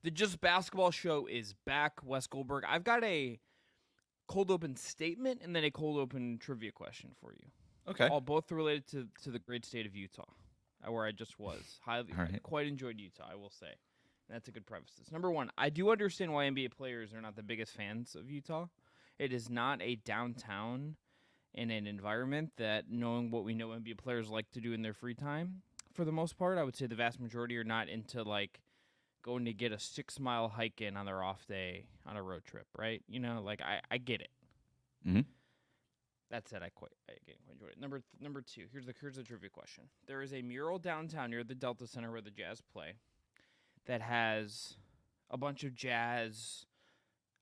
The Just Basketball Show is back. Wes Goldberg. I've got a cold open statement and then a cold open trivia question for you. Okay. All both related to the great state of Utah, where I just was. All right. I quite enjoyed Utah, I will say. That's a good preface. Number one, I do understand why NBA players are not the biggest fans of Utah. It is not a downtown in an environment that, knowing what we know NBA players like to do in their free time, for the most part, I would say the vast majority are not into like going to get a 6-mile hike in on their off day on a road trip, right? You know, like I get it. Mm-hmm. That said, I quite enjoyed it. Number two, here's the trivia question. There is a mural downtown near the Delta Center where the Jazz play that has a bunch of Jazz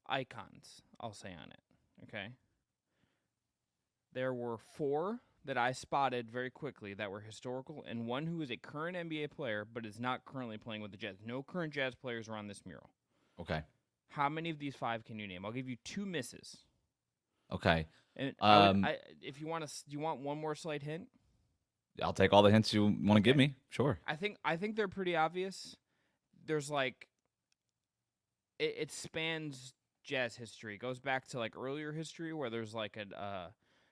icons, I'll say, on it. Okay? There were 4 that I spotted very quickly that were historical, and one who is a current NBA player but is not currently playing with the Jazz. No current Jazz players are on this mural. Okay. How many of these 5 can you name? I'll give you 2 misses. Okay. And if you want do you want one more slight hint? I'll take all the hints you want to give me. Sure. I think they're pretty obvious. There's like it spans Jazz history. It goes back to like earlier history where there's like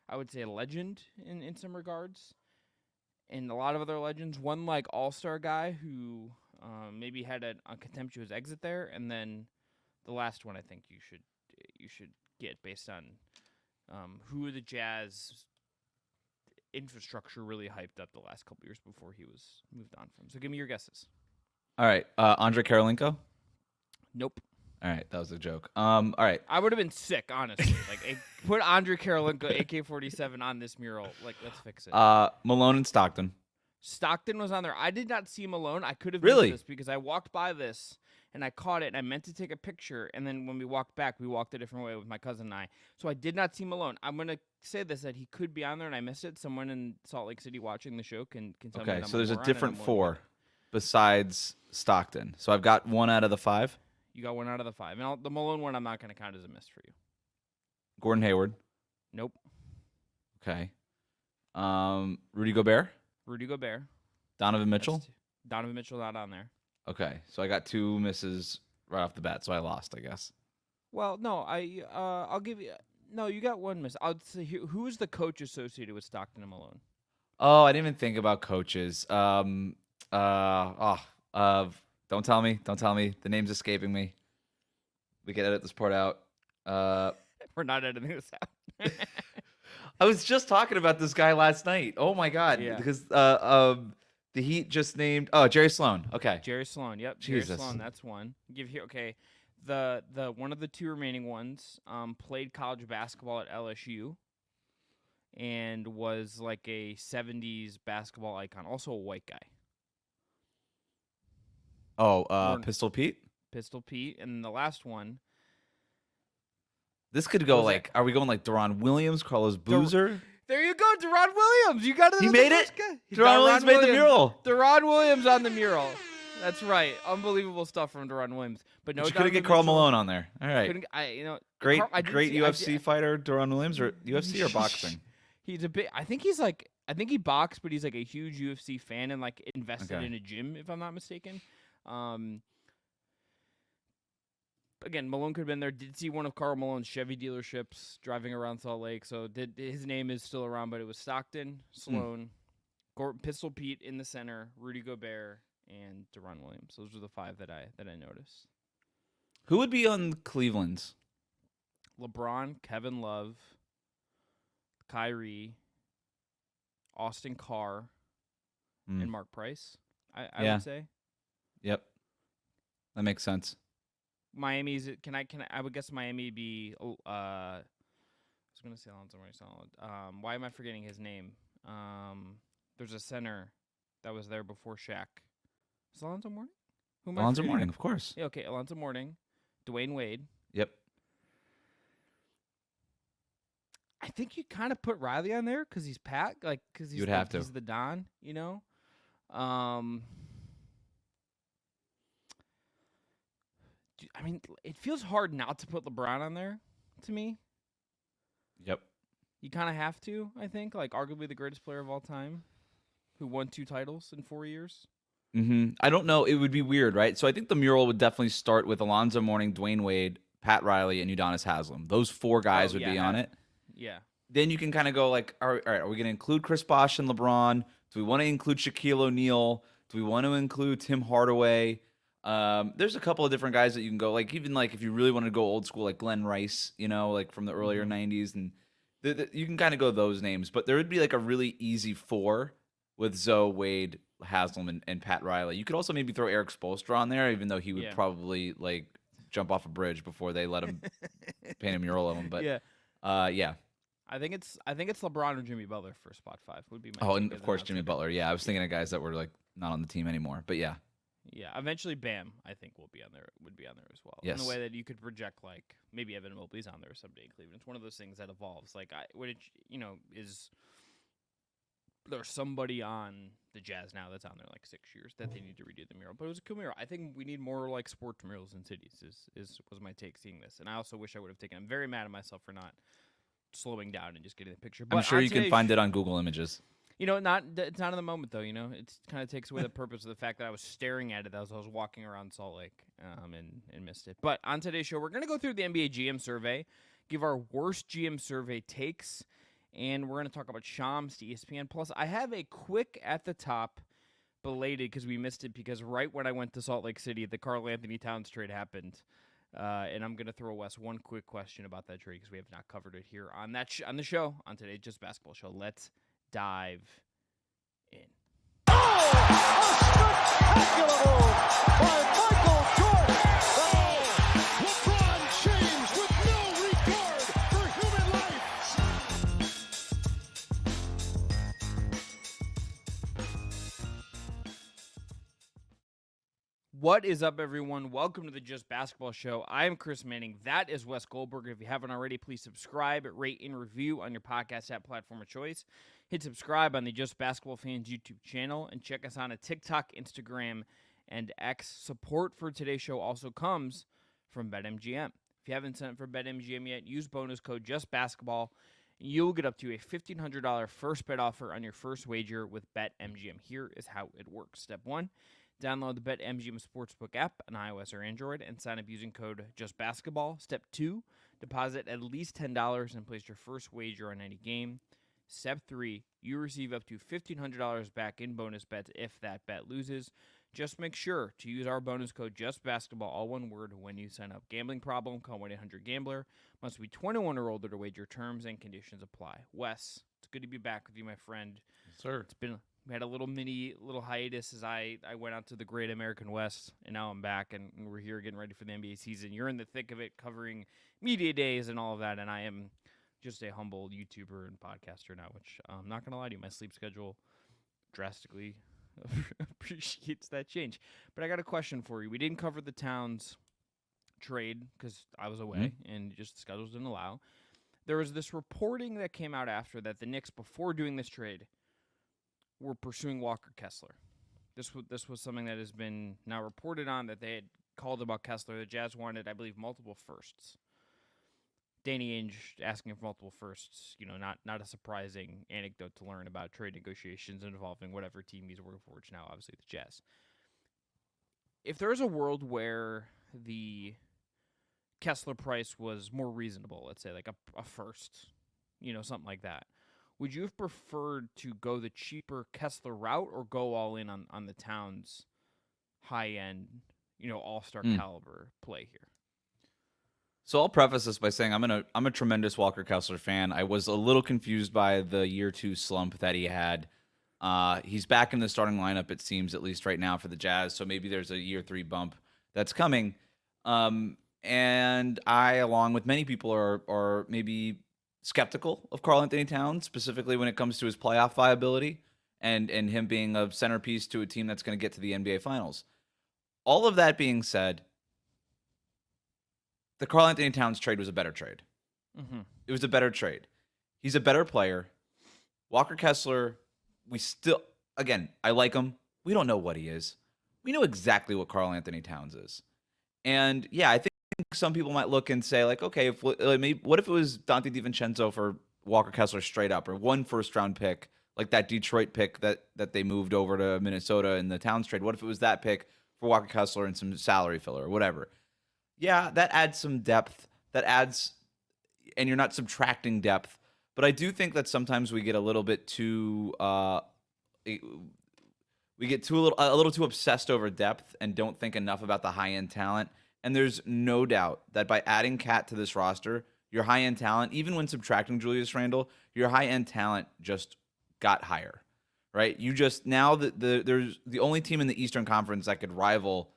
I would say a legend in some regards, and a lot of other legends. One like all-star guy who maybe had a contemptuous exit there, and then the last one I think you should get based on who the Jazz infrastructure really hyped up the last couple years before he was moved on from. So give me your guesses. All right. Andre Karolinko? Nope. All right. That was a joke. All right. I would have been sick, honestly. Put Andre Karolinko, AK-47 on this mural. Like, let's fix it. Malone and Stockton. Stockton was on there. I did not see Malone. I could have Really? missed this because I walked by this and I caught it and I meant to take a picture. And then when we walked back, we walked a different way with my cousin and I. So I did not see Malone. I'm going to say this, that he could be on there and I missed it. Someone in Salt Lake City watching the show can tell me that I'm so there's a moron different and I'm 4 besides Stockton. So I've got 1 out of the 5. You got 1 out of the 5. And the Malone one I'm not going to count as a miss for you. Gordon Hayward. Nope. Okay. Rudy Gobert. Rudy Gobert. Donovan Mitchell. Donovan Mitchell not on there. Okay. So I got 2 misses right off the bat, so I lost, I guess. Well, no, I'll give you. No, you got 1 miss. I'll say who is the coach associated with Stockton and Malone? Oh, I didn't even think about coaches. Don't tell me. Don't tell me. The name's escaping me. We can edit this part out. We're not editing this out. I was just talking about this guy last night. Oh my god! Yeah. Because the Heat just named Jerry Sloan. Okay. Jerry Sloan. Yep. Jesus. Jerry Sloan. That's one. Give here. Okay. The one of the 2 remaining ones played college basketball at LSU and was like a 70s basketball icon. Also a white guy. Pistol Pete. Pistol Pete, and the last one. This could go like, are we going like Deron Williams, Carlos Boozer? There you go, Deron Williams. You got it. He made it. Deron Williams made the mural. Deron Williams on the mural. That's right. Unbelievable stuff from Deron Williams. But no, you couldn't get Karl Malone on there. All right. Great UFC fighter, Deron Williams, or UFC or boxing. He's a bit. I think he boxed, but he's like a huge UFC fan and like invested in a gym, if I'm not mistaken. Again, Malone could have been there. Did see one of Karl Malone's Chevy dealerships driving around Salt Lake. So his name is still around, but it was Stockton, Sloan, Pistol Pete in the center, Rudy Gobert, and Deron Williams. Those were the 5 that I noticed. Who would be on Cleveland's? LeBron, Kevin Love, Kyrie, Austin Carr, and Mark Price. I would say. Yep, that makes sense. Miami's. I would guess Miami be. I was gonna say Alonzo Mourning. Why am I forgetting his name? There's a center that was there before Shaq. Is it Alonzo Mourning? Alonzo Mourning, of course. Yeah. Okay. Alonzo Mourning, Dwayne Wade. Yep. I think you kind of put Riley on there because he's Pat, like because he's he's the Don, you know. I mean, it feels hard not to put LeBron on there, to me. Yep. You kind of have to, I think. Like, arguably the greatest player of all time, who won 2 titles in 4 years. I don't know. It would be weird, right? So I think the mural would definitely start with Alonzo Mourning, Dwayne Wade, Pat Riley, and Udonis Haslem. Those 4 guys would be on it. Yeah. Then you can kind of go like, all right, are we going to include Chris Bosh and LeBron? Do we want to include Shaquille O'Neal? Do we want to include Tim Hardaway? There's a couple of different guys that you can go, like, even like if you really want to go old school, like Glenn Rice, like from the earlier 90s, and you can kind of go those names. But there would be like a really easy 4 with Zoe, Wade, Haslam, and Pat Riley. You could also maybe throw Eric Spoelstra on there, even though he would probably like jump off a bridge before they let him paint a mural of him. But yeah. I think it's LeBron or Jimmy Butler for spot 5 would be my. Oh, and of course Jimmy Butler. Yeah, I was thinking of guys that were like not on the team anymore. But yeah. Yeah, eventually Bam, I think, would be on there as well. Yes. In the way that you could project, like, maybe Evan Mobley's on there someday in Cleveland. It's one of those things that evolves. Like, is there's somebody on the Jazz now that's on there like 6 years that they need to redo the mural. But it was a cool mural. I think we need more like sports murals in cities. Was my take seeing this, and I also wish I would have taken. I'm very mad at myself for not slowing down and just getting the picture. But I'm sure you can find it on Google Images. It's not in the moment though. It kind of takes away the purpose of the fact that I was staring at it as I was walking around Salt Lake, and missed it. But on today's show, we're gonna go through the NBA GM survey, give our worst GM survey takes, and we're gonna talk about Shams to ESPN. Plus, I have a quick at the top, belated because we missed it because right when I went to Salt Lake City, the Karl-Anthony Towns trade happened. And I'm going to throw Wes one quick question about that trade because we have not covered it here on on the show, on today's Just Basketball Show. Let's dive in. Oh, a spectacular move by Michael Jordan. LeBron James with no regard for human life. What is up, everyone? Welcome to the Just Basketball Show. I am Chris Manning. That is Wes Goldberg. If you haven't already, please subscribe, rate, and review on your podcast app platform of choice. Hit subscribe on the Just Basketball Fans YouTube channel, and check us on a TikTok, Instagram, and X. Support for today's show also comes from BetMGM. If you haven't signed up for BetMGM yet, use bonus code JustBasketball. You'll get up to a $1,500 first bet offer on your first wager with BetMGM. Here is how it works. Step 1. Download the BetMGM Sportsbook app on iOS or Android and sign up using code JustBasketball. Step 2, deposit at least $10 and place your first wager on any game. Step 3, you receive up to $1,500 back in bonus bets if that bet loses. Just make sure to use our bonus code JustBasketball, all one word, when you sign up. Gambling problem? Call 1-800-GAMBLER. Must be 21 or older to wager. Terms and conditions apply. Wes, it's good to be back with you, my friend. Yes, sir. We had a little hiatus as I went out to the Great American West, and now I'm back, and we're here getting ready for the NBA season. You're in the thick of it, covering media days and all of that, and I am just a humble YouTuber and podcaster now, which I'm not going to lie to you, my sleep schedule drastically appreciates that change. But I got a question for you. We didn't cover the Towns trade because I was away, and just the schedules didn't allow. There was this reporting that came out after that the Knicks, before doing this trade, were pursuing Walker Kessler. This was something that has been now reported on, that they had called about Kessler. The Jazz wanted, I believe, multiple firsts. Danny Ainge asking for multiple firsts, not a surprising anecdote to learn about trade negotiations involving whatever team he's working for, which now obviously the Jazz. If there's a world where the Kessler price was more reasonable, let's say like a first, something like that, would you have preferred to go the cheaper Kessler route or go all in on the Towns high-end, all-star caliber play here? So I'll preface this by saying I'm a tremendous Walker Kessler fan. I was a little confused by the year 2 slump that he had. He's back in the starting lineup, it seems, at least right now for the Jazz, so maybe there's a year 3 bump that's coming. And I, along with many people, are maybe skeptical of Karl-Anthony Towns, specifically when it comes to his playoff viability and him being a centerpiece to a team that's going to get to the NBA Finals. All of that being said, the Karl-Anthony Towns trade was a better trade. Mm-hmm. It was a better trade. He's a better player. Walker Kessler, I like him. We don't know what he is. We know exactly what Karl-Anthony Towns is. And yeah, I think some people might look and say, like, okay, what if it was Dante DiVincenzo for Walker Kessler straight up, or 1 first-round pick, like that Detroit pick that they moved over to Minnesota in the Towns trade? What if it was that pick for Walker Kessler and some salary filler or whatever? Yeah, that adds some depth. That adds, and you're not subtracting depth. But I do think that sometimes we get a little bit too we get a little too obsessed over depth and don't think enough about the high end talent. And there's no doubt that by adding Cat to this roster, your high end talent, even when subtracting Julius Randle, your high end talent just got higher, right? You just now there's the only team in the Eastern Conference that could rival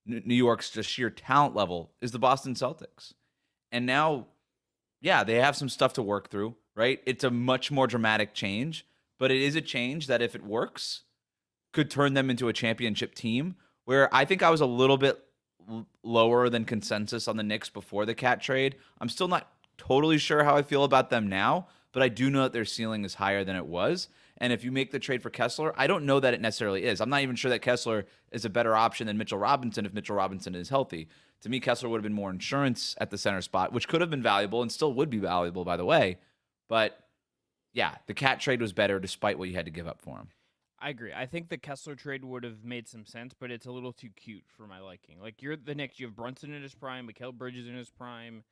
New York's just sheer talent level is the Boston Celtics. And now, yeah, they have some stuff to work through, right? It's a much more dramatic change, but it is a change that if it works, could turn them into a championship team. Where I think I was a little bit lower than consensus on the Knicks before the Cat trade. I'm still not totally sure how I feel about them now, but I do know that their ceiling is higher than it was. And if you make the trade for Kessler, I don't know that it necessarily is. I'm not even sure that Kessler is a better option than Mitchell Robinson if Mitchell Robinson is healthy. To me, Kessler would have been more insurance at the center spot, which could have been valuable and still would be valuable, by the way. But yeah, the Cat trade was better despite what you had to give up for him. I agree. I think the Kessler trade would have made some sense, but it's a little too cute for my liking. Like, you're the Knicks, you have Brunson in his prime, Mikal Bridges in his prime.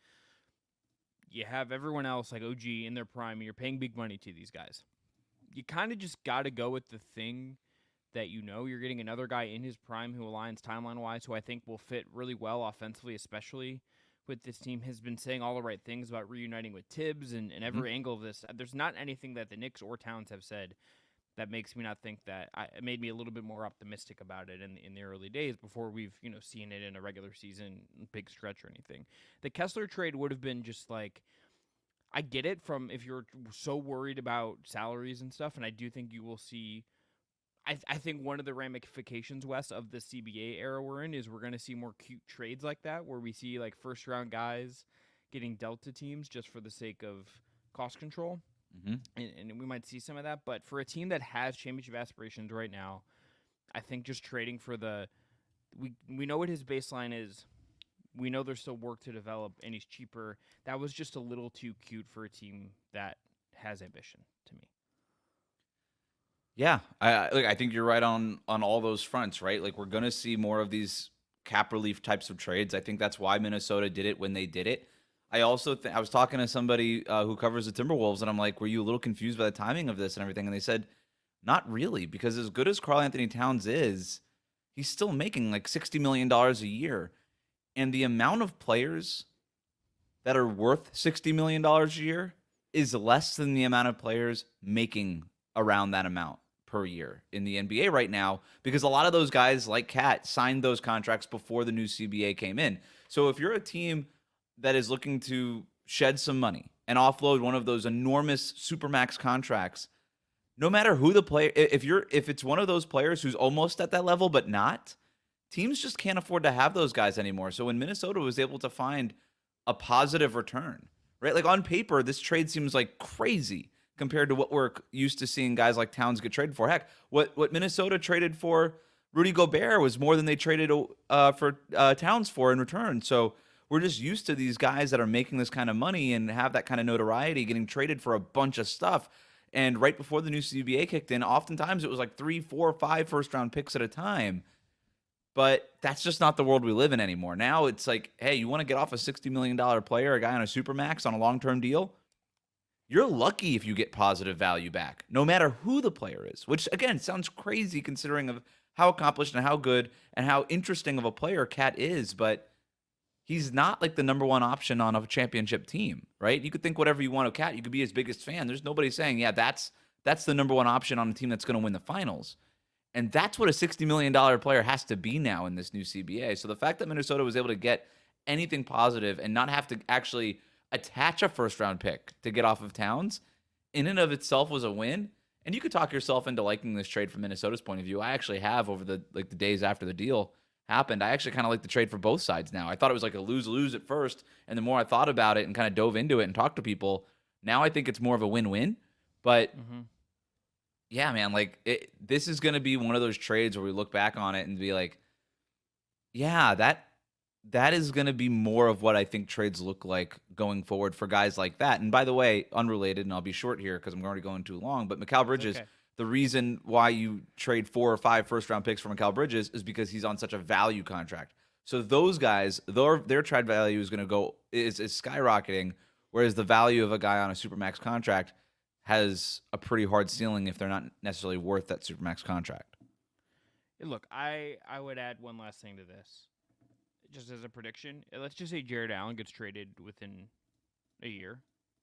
You have everyone else, like OG, in their prime, and you're paying big money to these guys. You kind of just got to go with the thing that you know. You're getting another guy in his prime who aligns timeline-wise, who I think will fit really well offensively, especially with this team. Has been saying all the right things about reuniting with Tibbs and every angle of this. There's not anything that the Knicks or Towns have said that makes me not think that. It made me a little bit more optimistic about it in the early days before we've seen it in a regular season big stretch or anything. The Kessler trade would have been just like, I get it from if you're so worried about salaries and stuff, and I do think you will see. I think one of the ramifications, Wes, of the CBA era we're in is we're going to see more cute trades like that, where we see like first round guys getting dealt to teams just for the sake of cost control. And we might see some of that. But for a team that has championship aspirations right now, I think just trading for we know what his baseline is. We know there's still work to develop, and he's cheaper. That was just a little too cute for a team that has ambition to me. Yeah, I think you're right on all those fronts, right? Like, we're going to see more of these cap relief types of trades. I think that's why Minnesota did it when they did it. I also I was talking to somebody who covers the Timberwolves, and I'm like, were you a little confused by the timing of this and everything? And they said, not really, because as good as Karl-Anthony Towns is, he's still making like $60 million a year. And the amount of players that are worth $60 million a year is less than the amount of players making around that amount per year in the NBA right now, because a lot of those guys like Cat signed those contracts before the new CBA came in. So if you're a team that is looking to shed some money and offload one of those enormous supermax contracts, no matter who the player, if it's one of those players who's almost at that level but not, teams just can't afford to have those guys anymore. So when Minnesota was able to find a positive return, right? Like, on paper, this trade seems like crazy compared to what we're used to seeing guys like Towns get traded for. Heck, what Minnesota traded for Rudy Gobert was more than they traded for Towns for in return. So we're just used to these guys that are making this kind of money and have that kind of notoriety getting traded for a bunch of stuff. And right before the new CBA kicked in, oftentimes it was like 3, 4, 5 first-round picks at a time. But that's just not the world we live in anymore. Now it's like, hey, you want to get off a $60 million player, a guy on a supermax on a long-term deal? You're lucky if you get positive value back, no matter who the player is, which, again, sounds crazy considering of how accomplished and how good and how interesting of a player Cat is, but he's not like the number one option on a championship team, right? You could think whatever you want of Cat. You could be his biggest fan. There's nobody saying, yeah, that's the number one option on a team that's going to win the finals. And that's what a $60 million player has to be now in this new CBA. So the fact that Minnesota was able to get anything positive and not have to actually attach a first-round pick to get off of Towns, in and of itself was a win. And you could talk yourself into liking this trade from Minnesota's point of view. I actually have over the days after the deal happened. I actually kind of like the trade for both sides now. I thought it was like a lose-lose at first, and the more I thought about it and kind of dove into it and talked to people, now I think it's more of a win-win. But yeah, man, like this is going to be one of those trades where we look back on it and be like, yeah, that is going to be more of what I think trades look like going forward for guys like that. And by the way, unrelated, and I'll be short here because I'm already going too long, but Mikal Bridges, okay. the reason why you trade 4 or 5 first-round picks for Mikal Bridges is because he's on such a value contract. So those guys, their trade value is going to is skyrocketing, whereas the value of a guy on a supermax contract has a pretty hard ceiling if they're not necessarily worth that supermax contract. Look, I would add one last thing to this, just as a prediction. Let's just say Jared Allen gets traded within a year.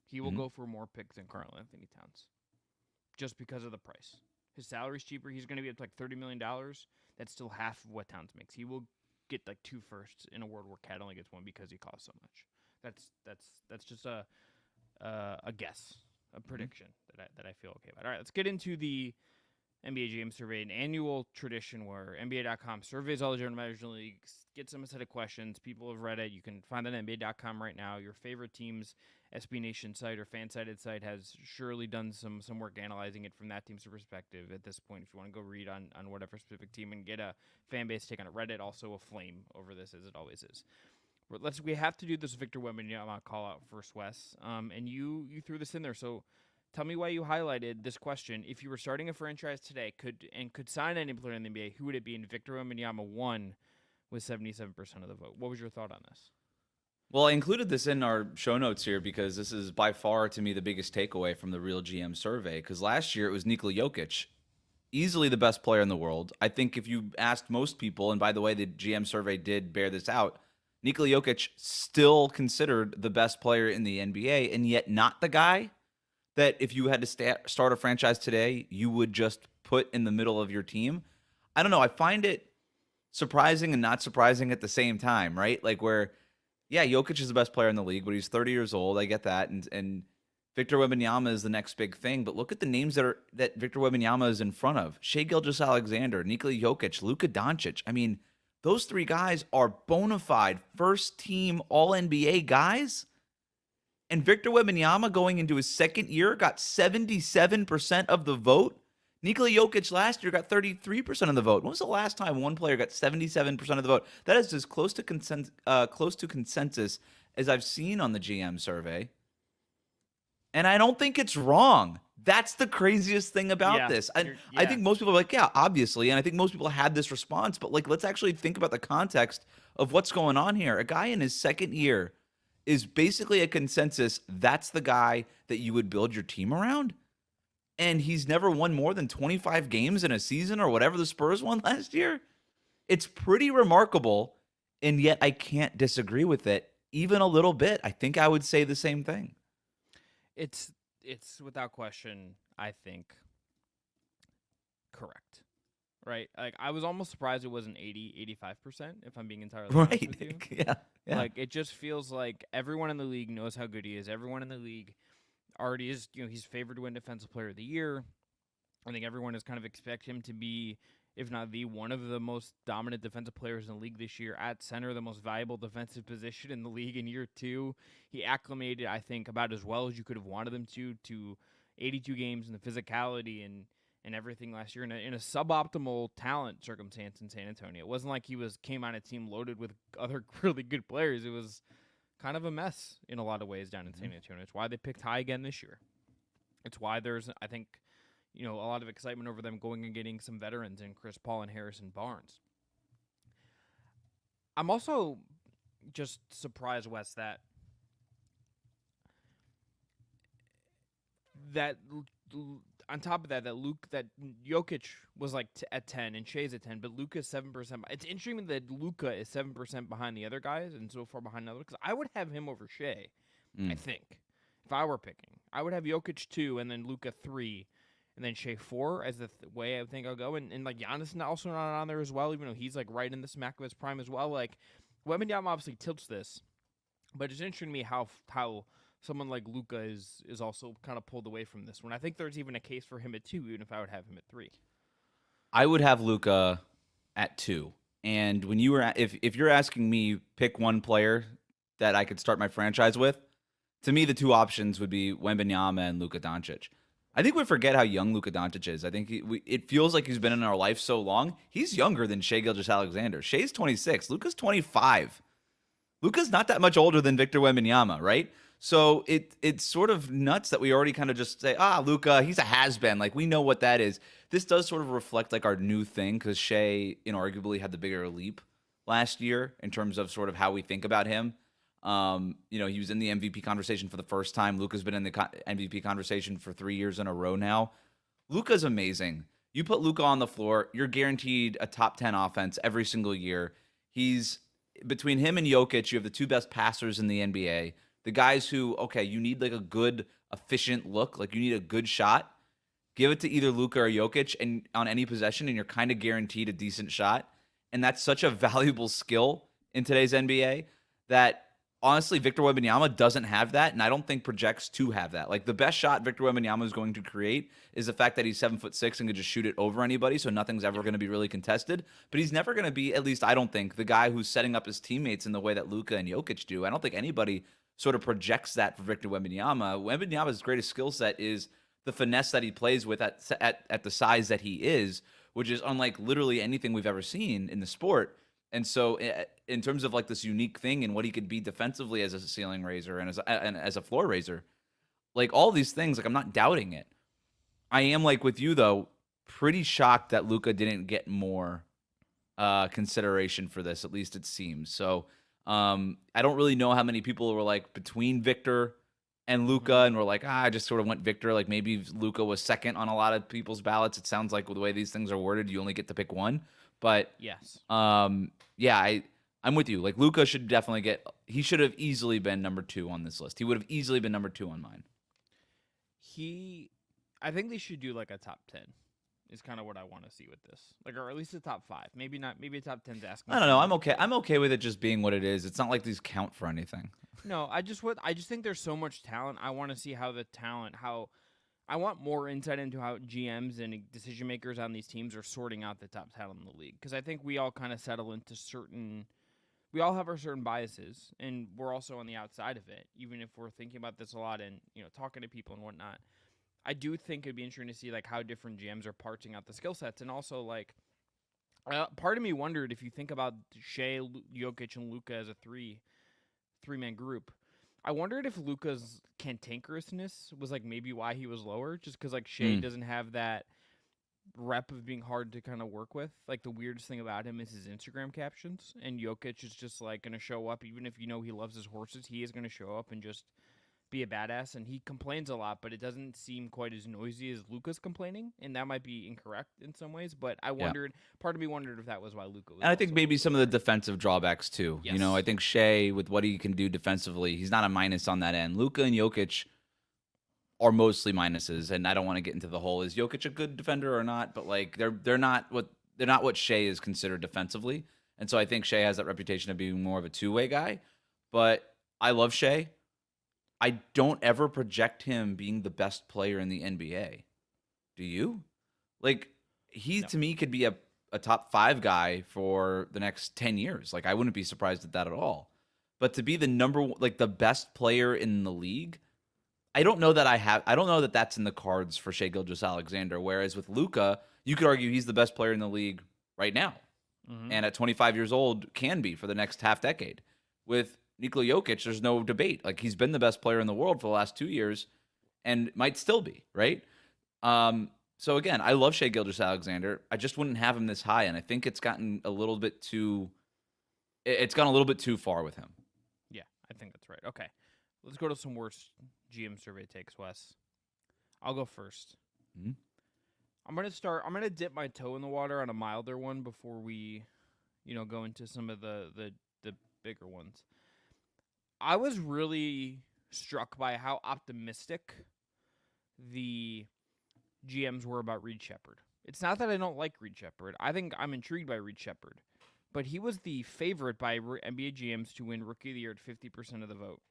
He will go for more picks than Karl-Anthony Towns, just because of the price. His salary's cheaper. He's going to be up to like $30 million. That's still half of what Towns makes. He will get like 2 firsts in a world where Cat only gets 1 because he costs so much. That's just a guess, a prediction that I feel okay about. All right, let's get into the NBA GM survey, an annual tradition where NBA.com surveys all the general managers in the leagues, gets them a set of questions. People have read it. You can find it on NBA.com right now. Your favorite team's SB Nation site or fan-sided site has surely done some work analyzing it from that team's perspective at this point. If you want to go read on whatever specific team and get a fan base take on it, Reddit also aflame over this as it always is. We have to do this Victor Wembanyama call out first, Wes. And you threw this in there, so tell me why you highlighted this question. If you were starting a franchise today, could sign any player in the NBA, who would it be? And Victor Wembanyama won with 77% of the vote. What was your thought on this? Well, I included this in our show notes here because this is by far, to me, the biggest takeaway from the Real GM survey. Because last year it was Nikola Jokic, easily the best player in the world. I think if you asked most people, and by the way, the GM survey did bear this out, Nikola Jokic still considered the best player in the NBA, and yet not the guy that if you had to start a franchise today, you would just put in the middle of your team. I don't know. I find it surprising and not surprising at the same time, right? Like where, yeah, Jokic is the best player in the league, but he's 30 years old. I get that. And Victor Wembanyama is the next big thing. But look at the names that Victor Wembanyama is in front of. Shai Gilgeous-Alexander, Nikola Jokic, Luka Doncic. I mean, those 3 guys are bona fide first-team All-NBA guys. And Victor Wembanyama going into his second year got 77% of the vote. Nikola Jokic last year got 33% of the vote. When was the last time one player got 77% of the vote? That is as close to consensus as I've seen on the GM survey. And I don't think it's wrong. That's the craziest thing about this. I think most people are like, yeah, obviously. And I think most people had this response. But like, let's actually think about the context of what's going on here. A guy in his second year is basically a consensus. That's the guy that you would build your team around. And he's never won more than 25 games in a season or whatever the Spurs won last year. It's pretty remarkable, and yet I can't disagree with it even a little bit. I think I would say the same thing. It's without question, I think, correct. Right? Like, I was almost surprised it wasn't 85%, if I'm being entirely honest with you. Yeah. Like, it just feels like everyone in the league knows how good he is. Everyone in the league already is, he's favored to win Defensive Player of the Year. I think everyone has kind of expect him to be, if not the one of the most dominant defensive players in the league this year. At center, the most valuable defensive position in the league in year 2. He acclimated, I think, about as well as you could have wanted him to 82 games and the physicality and everything last year in a suboptimal talent circumstance in San Antonio. It wasn't like he came on a team loaded with other really good players. It was kind of a mess in a lot of ways down in San Antonio. It's why they picked high again this year. It's why there's, I think, a lot of excitement over them going and getting some veterans in Chris Paul and Harrison Barnes. I'm also just surprised, Wes, that on top of that Jokic was like at 10 and Shai's at 10, but Luka's 7%. It's interesting that Luka is 7% behind the other guys and so far behind the others, because I would have him over Shai, I think. If I were picking, I would have Jokic 2 and then Luka 3 and then Shai 4 as the way I think I'll go. And like Giannis is also not on there as well, even though he's like right in the smack of his prime as well. Like, Wembanyama obviously tilts this, but it's interesting to me how someone like Luka is also kind of pulled away from this one. I think there's even a case for him at 2, even if I would have him at 3. I would have Luka at 2. And when you were, if you're asking me pick one player that I could start my franchise with, to me the 2 options would be Wembanyama and Luka Doncic. I think we forget how young Luka Doncic is. I think it feels like he's been in our life so long. He's younger than Shai Gilgeous-Alexander. Shai's 26. Luka's 25. Luka's not that much older than Victor Wembanyama, right? So it's sort of nuts that we already kind of just say, Luka, he's a has-been. Like, we know what that is. This does sort of reflect like our new thing because Shea inarguably had the bigger leap last year in terms of sort of how we think about him. He was in the MVP conversation for the first time. Luka's been in the MVP conversation for 3 years in a row now. Luka's amazing. You put Luka on the floor, you're guaranteed a top 10 offense every single year. He's between him and Jokic, you have the two best passers in the NBA. The guys who, okay, you need like a good, efficient look, like you need a good shot. Give it to either Luka or Jokic and on any possession, and you're kind of guaranteed a decent shot. And that's such a valuable skill in today's NBA that honestly, Victor Wembanyama doesn't have that, and I don't think projects to have that. Like the best shot Victor Wembanyama is going to create is the fact that he's 7'6" and can just shoot it over anybody, so nothing's ever going to be really contested. But he's never going to be, at least I don't think, the guy who's setting up his teammates in the way that Luka and Jokic do. I don't think anybody sort of projects that for Victor Wembanyama. Wembanyama's greatest skill set is the finesse that he plays with at the size that he is, which is unlike literally anything we've ever seen in the sport. And so in terms of like this unique thing and what he could be defensively as a ceiling raiser and as a floor raiser, like all these things, like I'm not doubting it. I am like with you though, pretty shocked that Luka didn't get more consideration for this, at least it seems. So I don't really know how many people were like between Victor and Luka and were like, I just sort of went Victor. Like maybe Luka was second on a lot of people's ballots. It sounds like with the way these things are worded, you only get to pick one. But yes, yeah, I'm with you. Like Luka should definitely he should have easily been number 2 on this list. He would have easily been number 2 on mine. I think they should do like a top 10 is kind of what I want to see with this. Like, or at least a top 5. Maybe a top 10's asking. I don't know. I'm okay. I'm okay with it just being what it is. It's not like these count for anything. No, I just think there's so much talent. I want to see I want more insight into how GMs and decision makers on these teams are sorting out the top talent in the league. Because I think we all kind of settle into we all have our certain biases, and we're also on the outside of it, even if we're thinking about this a lot and talking to people and whatnot. I do think it'd be interesting to see like how different GMs are parsing out the skill sets, and also like part of me wondered if you think about Shea, Jokic, and Luka as a three-man group. I wondered if Luka's cantankerousness was like maybe why he was lower, just because like Shea doesn't have that rep of being hard to kind of work with. Like the weirdest thing about him is his Instagram captions, and Jokic is just like going to show up, even if he loves his horses, he is going to show up and just be a badass. And he complains a lot, but it doesn't seem quite as noisy as Luka's complaining, and that might be incorrect in some ways. But I wondered, part of me wondered if that was why Luka was. And I think maybe some of the defensive drawbacks too. Yes. I think Shea with what he can do defensively, he's not a minus on that end. Luka and Jokic are mostly minuses, and I don't want to get into the whole is Jokic a good defender or not, but like they're not what Shea is considered defensively. And so I think Shea has that reputation of being more of a two-way guy. But I love Shea. I don't ever project him being the best player in the NBA. Do you? Like, he to me could be a top 5 guy for the next 10 years. Like, I wouldn't be surprised at that at all. But to be the best player in the league, I don't know that that's in the cards for Shai Gilgeous-Alexander. Whereas with Luka, you could argue he's the best player in the league right now. Mm-hmm. And at 25 years old, can be for the next half decade. With Nikola Jokic, there's no debate. Like, he's been the best player in the world for the last 2 years and might still be, right? So again, I love Shai Gilgeous-Alexander. I just wouldn't have him this high, and I think it's gone a little bit too far with him. Yeah, I think that's right. Okay. Let's go to some worst GM survey takes, Wes. I'll go first. Mm-hmm. I'm going to dip my toe in the water on a milder one before we, go into some of the bigger ones. I was really struck by how optimistic the GMs were about Reed Sheppard. It's not that I don't like Reed Sheppard. I think I'm intrigued by Reed Sheppard. But he was the favorite by NBA GMs to win Rookie of the Year at 50% of the vote.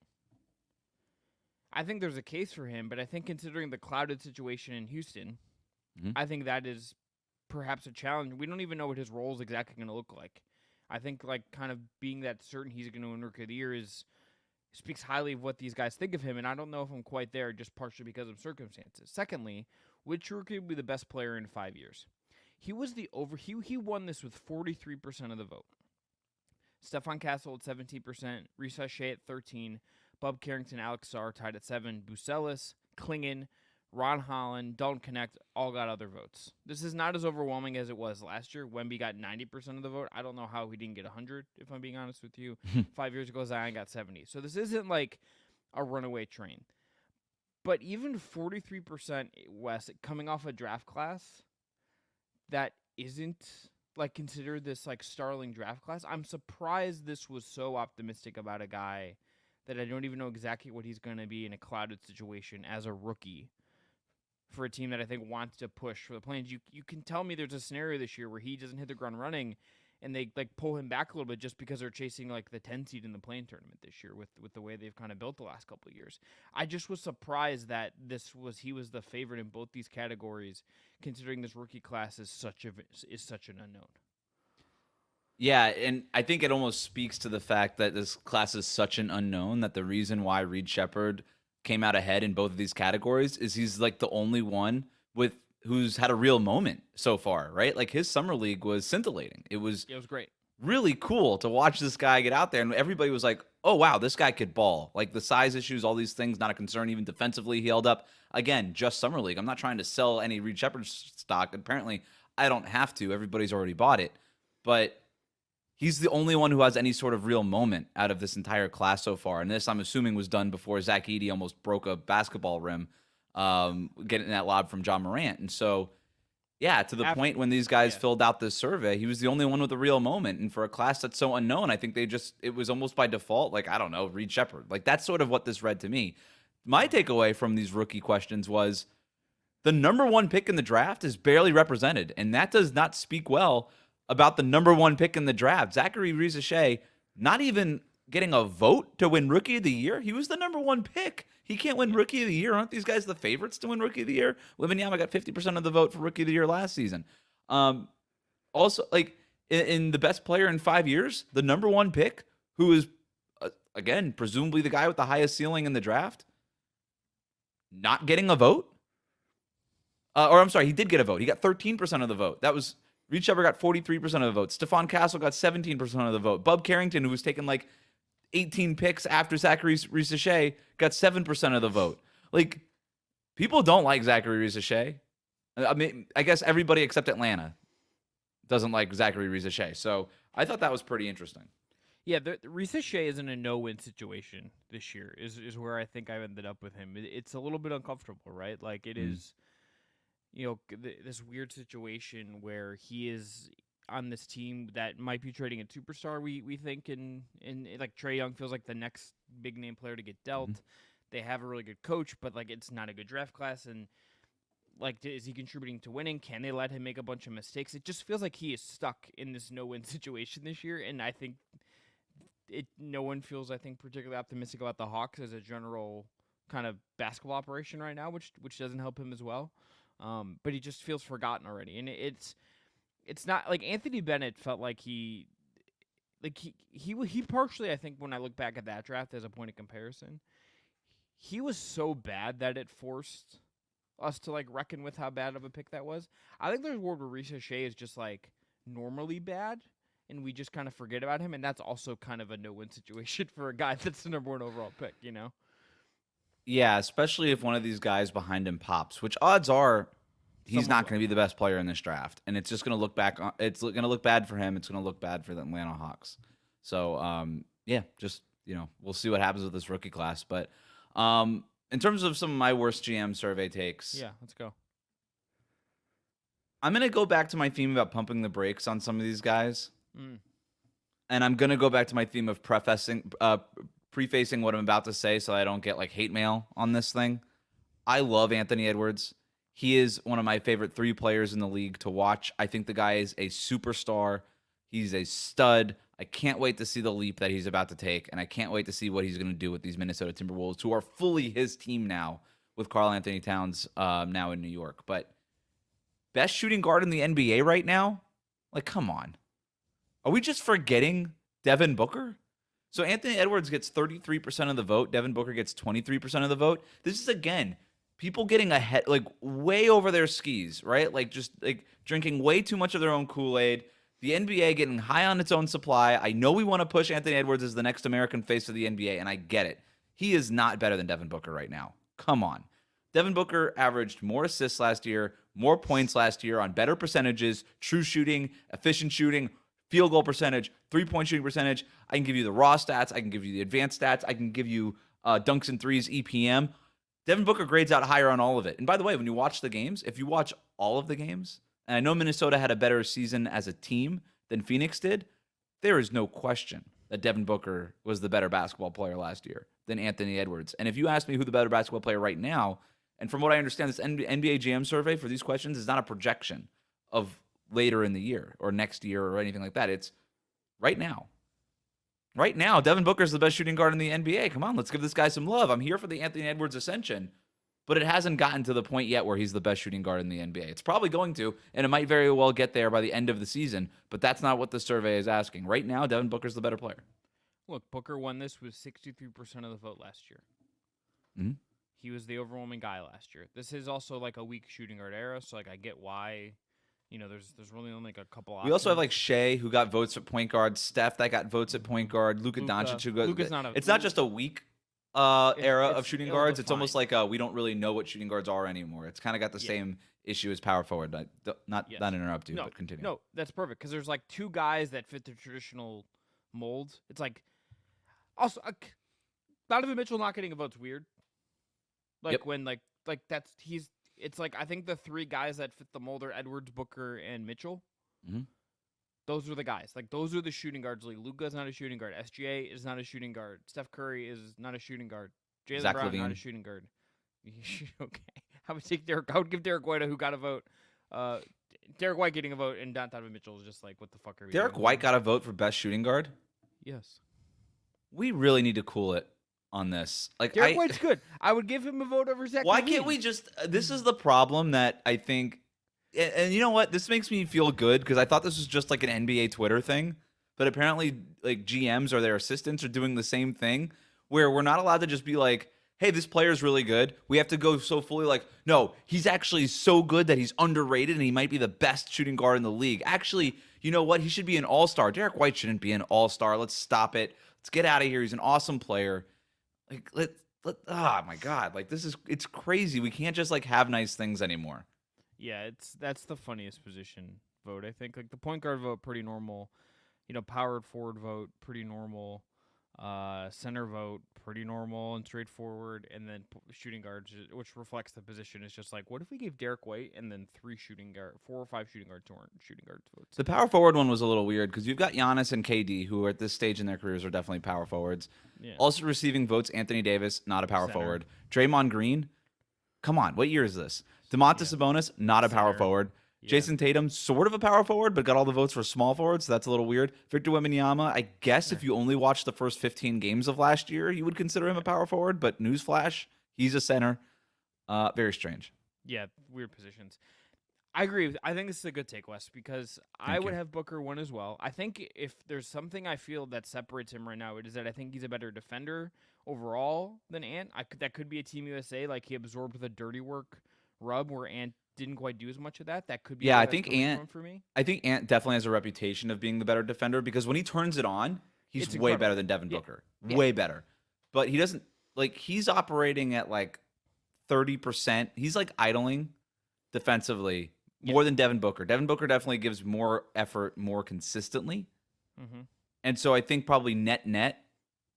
I think there's a case for him, but I think considering the clouded situation in Houston, I think that is perhaps a challenge. We don't even know what his role is exactly going to look like. I think kind of being that certain he's going to win Rookie of the Year speaks highly of what these guys think of him, and I don't know if I'm quite there just partially because of circumstances. Secondly, which rookie would be the best player in 5 years? He was he won this with 43% of the vote. Stephon Castle at 17%, Reese Shea at 13, Bub Carrington, Alex Sarr tied at 7, Bucelis, Klingon, Ron Holland, Dalton Connect all got other votes. This is not as overwhelming as it was last year. Wemby got 90% of the vote. I don't know how he didn't get 100, if I'm being honest with you. 5 years ago, Zion got 70. So this isn't like a runaway train. But even 43% West coming off a draft class that isn't like considered this like starling draft class. I'm surprised this was so optimistic about a guy that I don't even know exactly what he's going to be in a clouded situation as a rookie for a team that I think wants to push for the plans. You can tell me there's a scenario this year where he doesn't hit the ground running and they like pull him back a little bit just because they're chasing like the 10 seed in the play-in tournament this year with the way they've kind of built the last couple of years. I just was surprised that he was the favorite in both these categories, considering this rookie class is such an unknown. Yeah, and I think it almost speaks to the fact that this class is such an unknown that the reason why Reed Shepherd came out ahead in both of these categories is he's like the only one who's had a real moment so far, right? Like his summer league was scintillating. It was great. Really cool to watch this guy get out there, and everybody was like, oh wow, this guy could ball. Like the size issues, all these things, not a concern. Even defensively, he held up. Again, just summer league. I'm not trying to sell any Reed Shepherd stock. Apparently, I don't have to. Everybody's already bought it. But he's the only one who has any sort of real moment out of this entire class so far. And this, I'm assuming, was done before Zach Edey almost broke a basketball rim, getting that lob from John Morant. And so, yeah, to the point when these guys filled out this survey, he was the only one with a real moment. And for a class that's so unknown, I think it was almost by default, like, I don't know, Reed Shepherd. Like, that's sort of what this read to me. My takeaway from these rookie questions was the number one pick in the draft is barely represented. And that does not speak well about the number one pick in the draft. Zachary Risache, not even getting a vote to win Rookie of the Year. He was the number one pick. He can't win Rookie of the Year. Aren't these guys the favorites to win Rookie of the Year? Wembanyama got 50% of the vote for Rookie of the Year last season. Also, like in the best player in 5 years, the number one pick, who is, again, presumably the guy with the highest ceiling in the draft, not getting a vote. Or I'm sorry, he did get a vote. He got 13% of the vote. That was Reed Shepherd got 43% of the vote. Stephon Castle got 17% of the vote. Bub Carrington, who was taking like 18 picks after Zachary Risache, got 7% of the vote. Like, people don't like Zachary Risache. I mean, I guess everybody except Atlanta doesn't like Zachary Risache. So I thought that was pretty interesting. Yeah, the Risache is in a no-win situation this year. Is where I think I ended up with him. It's a little bit uncomfortable, right? Like it is. You know, this weird situation where he is on this team that might be trading a superstar, we think, and like Trae Young feels like the next big name player to get dealt. Mm-hmm. They have a really good coach, but like it's not a good draft class, and like is he contributing to winning? Can they let him make a bunch of mistakes? It just feels like he is stuck in this no-win situation this year, and I think no one feels, I think, particularly optimistic about the Hawks as a general kind of basketball operation right now, which doesn't help him as well. But he just feels forgotten already, and it's not like Anthony Bennett felt like he partially, I think, when I look back at that draft as a point of comparison, he was so bad that it forced us to like reckon with how bad of a pick that was. I think there's a world where Risache is just like normally bad, and we just kind of forget about him, and that's also kind of a no-win situation for a guy that's the number one overall pick, you know? Yeah, especially if one of these guys behind him pops, which odds are he's not going to be the best player in this draft, and it's just going to look back. It's going to look bad for him. It's going to look bad for the Atlanta Hawks. So, yeah, just we'll see what happens with this rookie class. But in terms of some of my worst GM survey takes, yeah, let's go. I'm going to go back to my theme about pumping the brakes on some of these guys, and I'm going to go back to my theme of prefacing what I'm about to say so I don't get like hate mail on this thing. I love Anthony Edwards. He is one of my favorite 3 players in the league to watch. I think the guy is a superstar. He's a stud. I can't wait to see the leap that he's about to take, and I can't wait to see what he's going to do with these Minnesota Timberwolves, who are fully his team now with Karl-Anthony Towns now in New York. But best shooting guard in the NBA right now? Like, come on. Are we just forgetting Devin Booker? So Anthony Edwards gets 33% of the vote. Devin Booker gets 23% of the vote. This is, again, people getting ahead, like way over their skis, right? Like just like drinking way too much of their own Kool-Aid, The NBA getting high on its own supply. I know we want to push Anthony Edwards as the next American face of the NBA, and I get it. He is not better than Devin Booker right now. Come on. Devin Booker averaged more assists last year, more points last year on better percentages, true shooting, efficient shooting, field goal percentage, three-point shooting percentage. I can give you the raw stats. I can give you the advanced stats. I can give you dunks and threes, EPM. Devin Booker grades out higher on all of it. And by the way, when you watch the games, if you watch all of the games, and I know Minnesota had a better season as a team than Phoenix did, there is no question that Devin Booker was the better basketball player last year than Anthony Edwards. And if you ask me who the better basketball player right now, and from what I understand, this NBA GM survey for these questions is not a projection of later in the year or next year or anything like that. It's right now. Right now, Devin Booker is the best shooting guard in the NBA. Come on, let's give this guy some love. I'm here for the Anthony Edwards ascension, but it hasn't gotten to the point yet where he's the best shooting guard in the NBA. It's probably going to, and it might very well get there by the end of the season, but that's not what the survey is asking. Right now, Devin Booker's the better player. Look, Booker won this with 63% of the vote last year. Mm-hmm. He was the overwhelming guy last year. This is also like a weak shooting guard era, so like I get why, there's really only like a couple options. We also have like Shea, who got votes at point guard, Steph that got votes at point guard, Luka Doncic, who got. It's not just a weak era of shooting guards. It's almost like we don't really know what shooting guards are anymore. It's kind of got the same issue as power forward. Not interrupt you, but continue. No, that's perfect because there's like two guys that fit the traditional mold. It's like also Donovan Mitchell not getting a vote's weird. Like when it's like I think the three guys that fit the mold are Edwards, Booker, and Mitchell. Mm-hmm. Those are the guys. Like those are the shooting guards. Like Luka's not a shooting guard. SGA is not a shooting guard. Steph Curry is not a shooting guard. Jaylen Brown not a shooting guard. Okay, I would give Derek White who got a vote. Derek White getting a vote and Donovan Mitchell is just like, what the fuck are we Derek doing? White got a vote for best shooting guard? Yes. We really need to cool it on this. Like Derek White's good. I would give him a vote over Zach Why LaVine. can't we just this is the problem that I think and you know what? This makes me feel good because I thought this was just like an NBA Twitter thing, but apparently like GMs or their assistants are doing the same thing where we're not allowed to just be like, hey, this player's really good. We have to go so fully like, no, he's actually so good that he's underrated and he might be the best shooting guard in the league. Actually, you know what? He should be an all-star. Derek White shouldn't be an all-star. Let's stop it. Let's get out of here. He's an awesome player. Like, oh my God. Like it's crazy. We can't just like have nice things anymore. Yeah, that's the funniest position vote, I think. Like the point guard vote, pretty normal. Powered forward vote, pretty normal. Center vote, pretty normal and straightforward. And then shooting guards, which reflects the position, is just like, what if we gave Derek White and then 4 or 5 shooting guards votes? The power forward one was a little weird because you've got Giannis and KD, who are at this stage in their careers are definitely power forwards. Yeah. Also receiving votes, Anthony Davis, not a power forward. Draymond Green, come on, what year is this? DeMontis Sabonis, not a power forward. Yeah. Jason Tatum, sort of a power forward, but got all the votes for small forward, so that's a little weird. Victor Wembanyama, I guess if you only watched the first 15 games of last year, you would consider him a power forward, but newsflash, he's a center. Very strange. Yeah, weird positions. I agree. I think this is a good take, Wes, because I would have Booker one as well. I think if there's something I feel that separates him right now, it is that I think he's a better defender overall than Ant. That could be a Team USA, like he absorbed the dirty work rub where Ant didn't quite do as much of that. That could be I think Ant for me. I think Ant definitely has a reputation of being the better defender because when he turns it on, he's way better than Devin Booker. Way better. But he doesn't he's operating at like 30%. He's like idling defensively more than Devin Booker. Devin Booker definitely gives more effort more consistently. Mm-hmm. And so I think probably net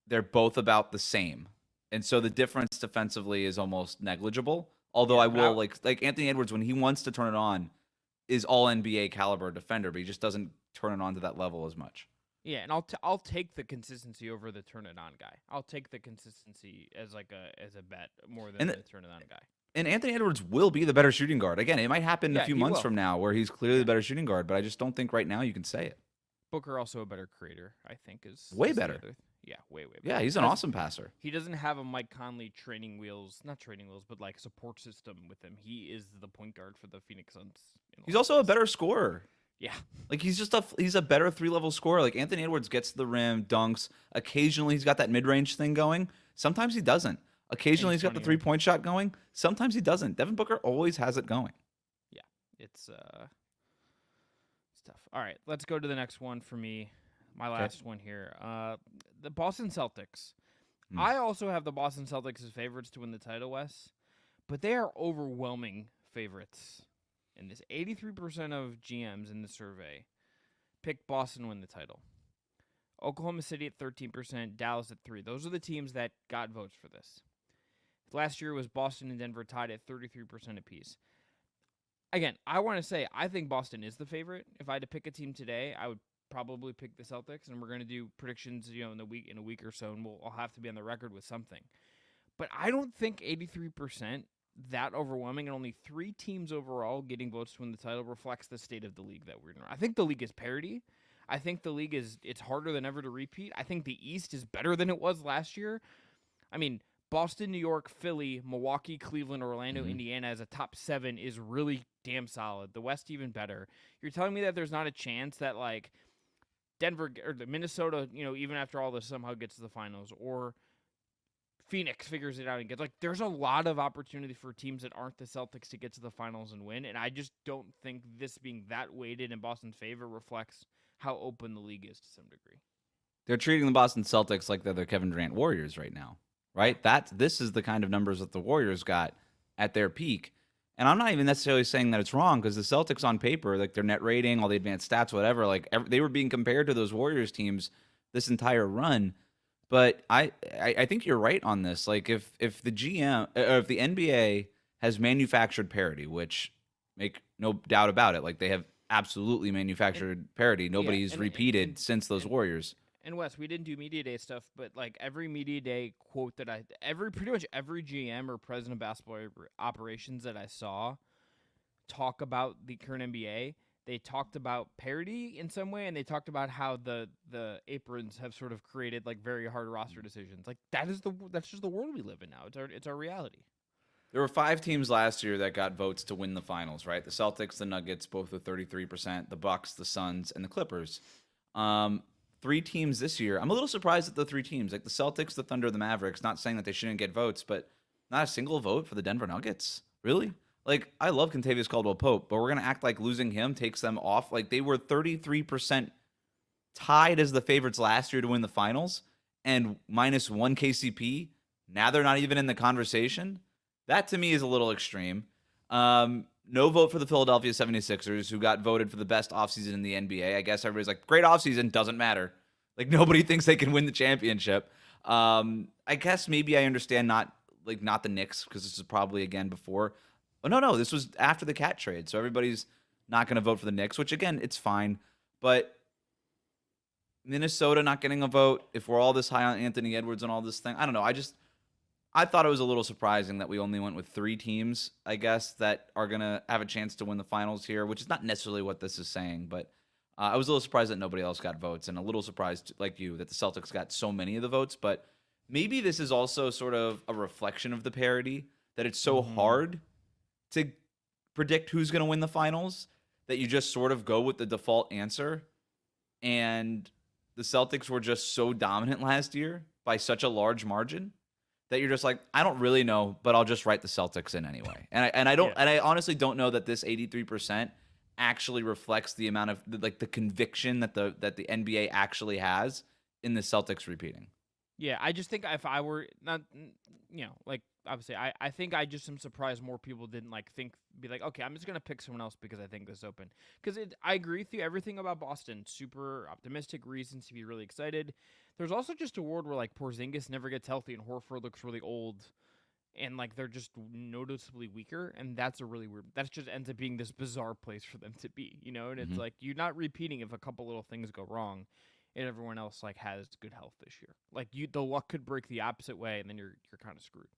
they're both about the same. And so the difference defensively is almost negligible. Although I will like Anthony Edwards, when he wants to turn it on, is all NBA caliber defender, but he just doesn't turn it on to that level as much. Yeah, and I'll take the consistency over the turn it on guy. I'll take the consistency as a bet more than the turn it on guy. And Anthony Edwards will be the better shooting guard. Again, it might happen a few months from now where he's clearly the better shooting guard, but I just don't think right now you can say it. Booker also a better creator, I think, is way better. Yeah, way better. Yeah, he's an awesome passer. He doesn't have a Mike Conley not training wheels, but like support system with him. He is the point guard for the Phoenix Suns. He's also a better scorer. Yeah. Like he's a better 3-level scorer. Like Anthony Edwards gets to the rim, dunks. Occasionally he's got that mid-range thing going. Sometimes he doesn't. Occasionally he's got the 3-point shot going. Sometimes he doesn't. Devin Booker always has it going. Yeah. It's It's tough. All right, let's go to the next one for me. My last one here. The Boston Celtics. I also have the Boston Celtics as favorites to win the title, Wes, but they are overwhelming favorites. And this 83% of GMs in the survey picked Boston to win the title. Oklahoma City at 13%, Dallas at 3%. Those are the teams that got votes for this. Last year was Boston and Denver tied at 33% apiece. Again, I want to say I think Boston is the favorite. If I had to pick a team today, I would probably pick the Celtics, and we're going to do predictions, in a week or so, and I'll have to be on the record with something. But I don't think 83%, that overwhelming, and only 3 teams overall getting votes to win the title reflects the state of the league that we're in. I think the league is parity. I think the league it's harder than ever to repeat. I think the East is better than it was last year. I mean, Boston, New York, Philly, Milwaukee, Cleveland, Orlando, Indiana as a top 7 is really damn solid. The West even better. You're telling me that there's not a chance that like Denver or the Minnesota, even after all this somehow gets to the finals, or Phoenix figures it out and gets there's a lot of opportunity for teams that aren't the Celtics to get to the finals and win. And I just don't think this being that weighted in Boston's favor reflects how open the league is to some degree. They're treating the Boston Celtics like they're the Kevin Durant Warriors right now, right? This is the kind of numbers that the Warriors got at their peak. And I'm not even necessarily saying that it's wrong, because the Celtics on paper, like their net rating, all the advanced stats, whatever, they were being compared to those Warriors teams this entire run. But I think you're right on this. Like if the GM or if the NBA has manufactured parity, which make no doubt about it, like they have absolutely manufactured parity. Nobody's repeated since those Warriors. And Wes, we didn't do media day stuff, but like every media day quote that pretty much every GM or president of basketball operations that I saw talk about the current NBA, they talked about parity in some way, and they talked about how the aprons have sort of created like very hard roster decisions. Like that's just the world we live in now. It's our reality. There were 5 teams last year that got votes to win the finals, right? The Celtics, the Nuggets, both with 33%, the Bucks, the Suns, and the Clippers. 3 teams this year. I'm a little surprised at the 3 teams, like the Celtics, the Thunder, the Mavericks. Not saying that they shouldn't get votes, but not a single vote for the Denver Nuggets. Really? Like, I love Kentavious Caldwell-Pope, but we're going to act like losing him takes them off. Like, they were 33% tied as the favorites last year to win the finals, and minus 1 KCP. Now they're not even in the conversation. That, to me, is a little extreme. No vote for the Philadelphia 76ers, who got voted for the best offseason in the NBA. I guess everybody's like, great offseason, doesn't matter. Like, nobody thinks they can win the championship. I guess maybe I understand not the Knicks, because this is probably, again, before. Oh, no, this was after the Cat trade, so everybody's not going to vote for the Knicks, which, again, it's fine. But Minnesota not getting a vote, if we're all this high on Anthony Edwards and all this thing, I don't know. I thought it was a little surprising that we only went with 3 teams, I guess, that are going to have a chance to win the finals here, which is not necessarily what this is saying, but I was a little surprised that nobody else got votes, and a little surprised, like you, that the Celtics got so many of the votes. But maybe this is also sort of a reflection of the parity, that it's so hard to predict who's going to win the finals that you just sort of go with the default answer. And the Celtics were just so dominant last year by such a large margin that you're just like, I don't really know, but I'll just write the Celtics in anyway. And I honestly don't know that this 83% actually reflects the amount of the conviction that the NBA actually has in the Celtics repeating. Yeah, I just think if I were not, obviously, I think I just am surprised more people didn't be like, okay, I'm just gonna pick someone else because I think this open. Because I agree with you, everything about Boston, super optimistic, reasons to be really excited. There's also just a world where Porzingis never gets healthy and Horford looks really old, and they're just noticeably weaker, and that's a really weird. That just ends up being this bizarre place for them to be, And it's like you're not repeating if a couple little things go wrong, and everyone else has good health this year. The luck could break the opposite way, and then you're kind of screwed.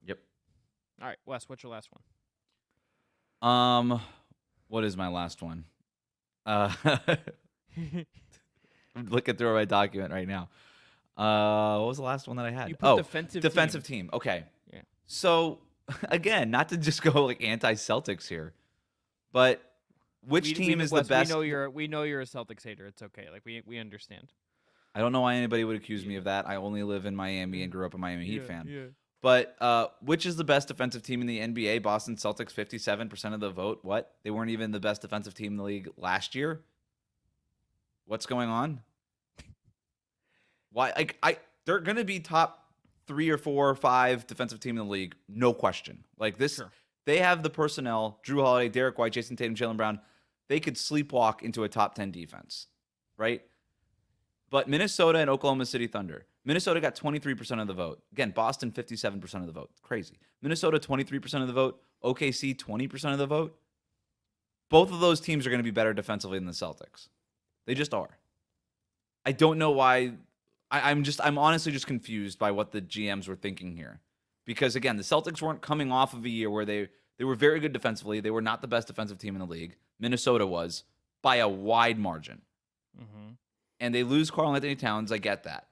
Yep. All right, Wes, what's your last one? What is my last one? I'm looking through my document right now. What was the last one that I had? You put defensive team. Okay. Yeah. So again, not to just go anti-Celtics here, but which team is the best? We know you're a Celtics hater. It's okay. We understand. I don't know why anybody would accuse me of that. I only live in Miami and grew up a Miami Heat fan. Yeah. But which is the best defensive team in the NBA? Boston Celtics, 57% of the vote. What? They weren't even the best defensive team in the league last year? What's going on? Why? They're going to be top 3 or 4 or 5 defensive team in the league, no question. Like this, Sure. They have the personnel, Drew Holiday, Derek White, Jason Tatum, Jaylen Brown. They could sleepwalk into a top 10 defense, right? But Minnesota and Oklahoma City Thunder. Minnesota got 23% of the vote. Again, Boston, 57% of the vote. Crazy. Minnesota, 23% of the vote. OKC, 20% of the vote. Both of those teams are going to be better defensively than the Celtics. They just are. I don't know why. I'm honestly just confused by what the GMs were thinking here. Because, again, the Celtics weren't coming off of a year where they were very good defensively. They were not the best defensive team in the league. Minnesota was by a wide margin. Mm-hmm. And they lose Karl-Anthony Towns. I get that.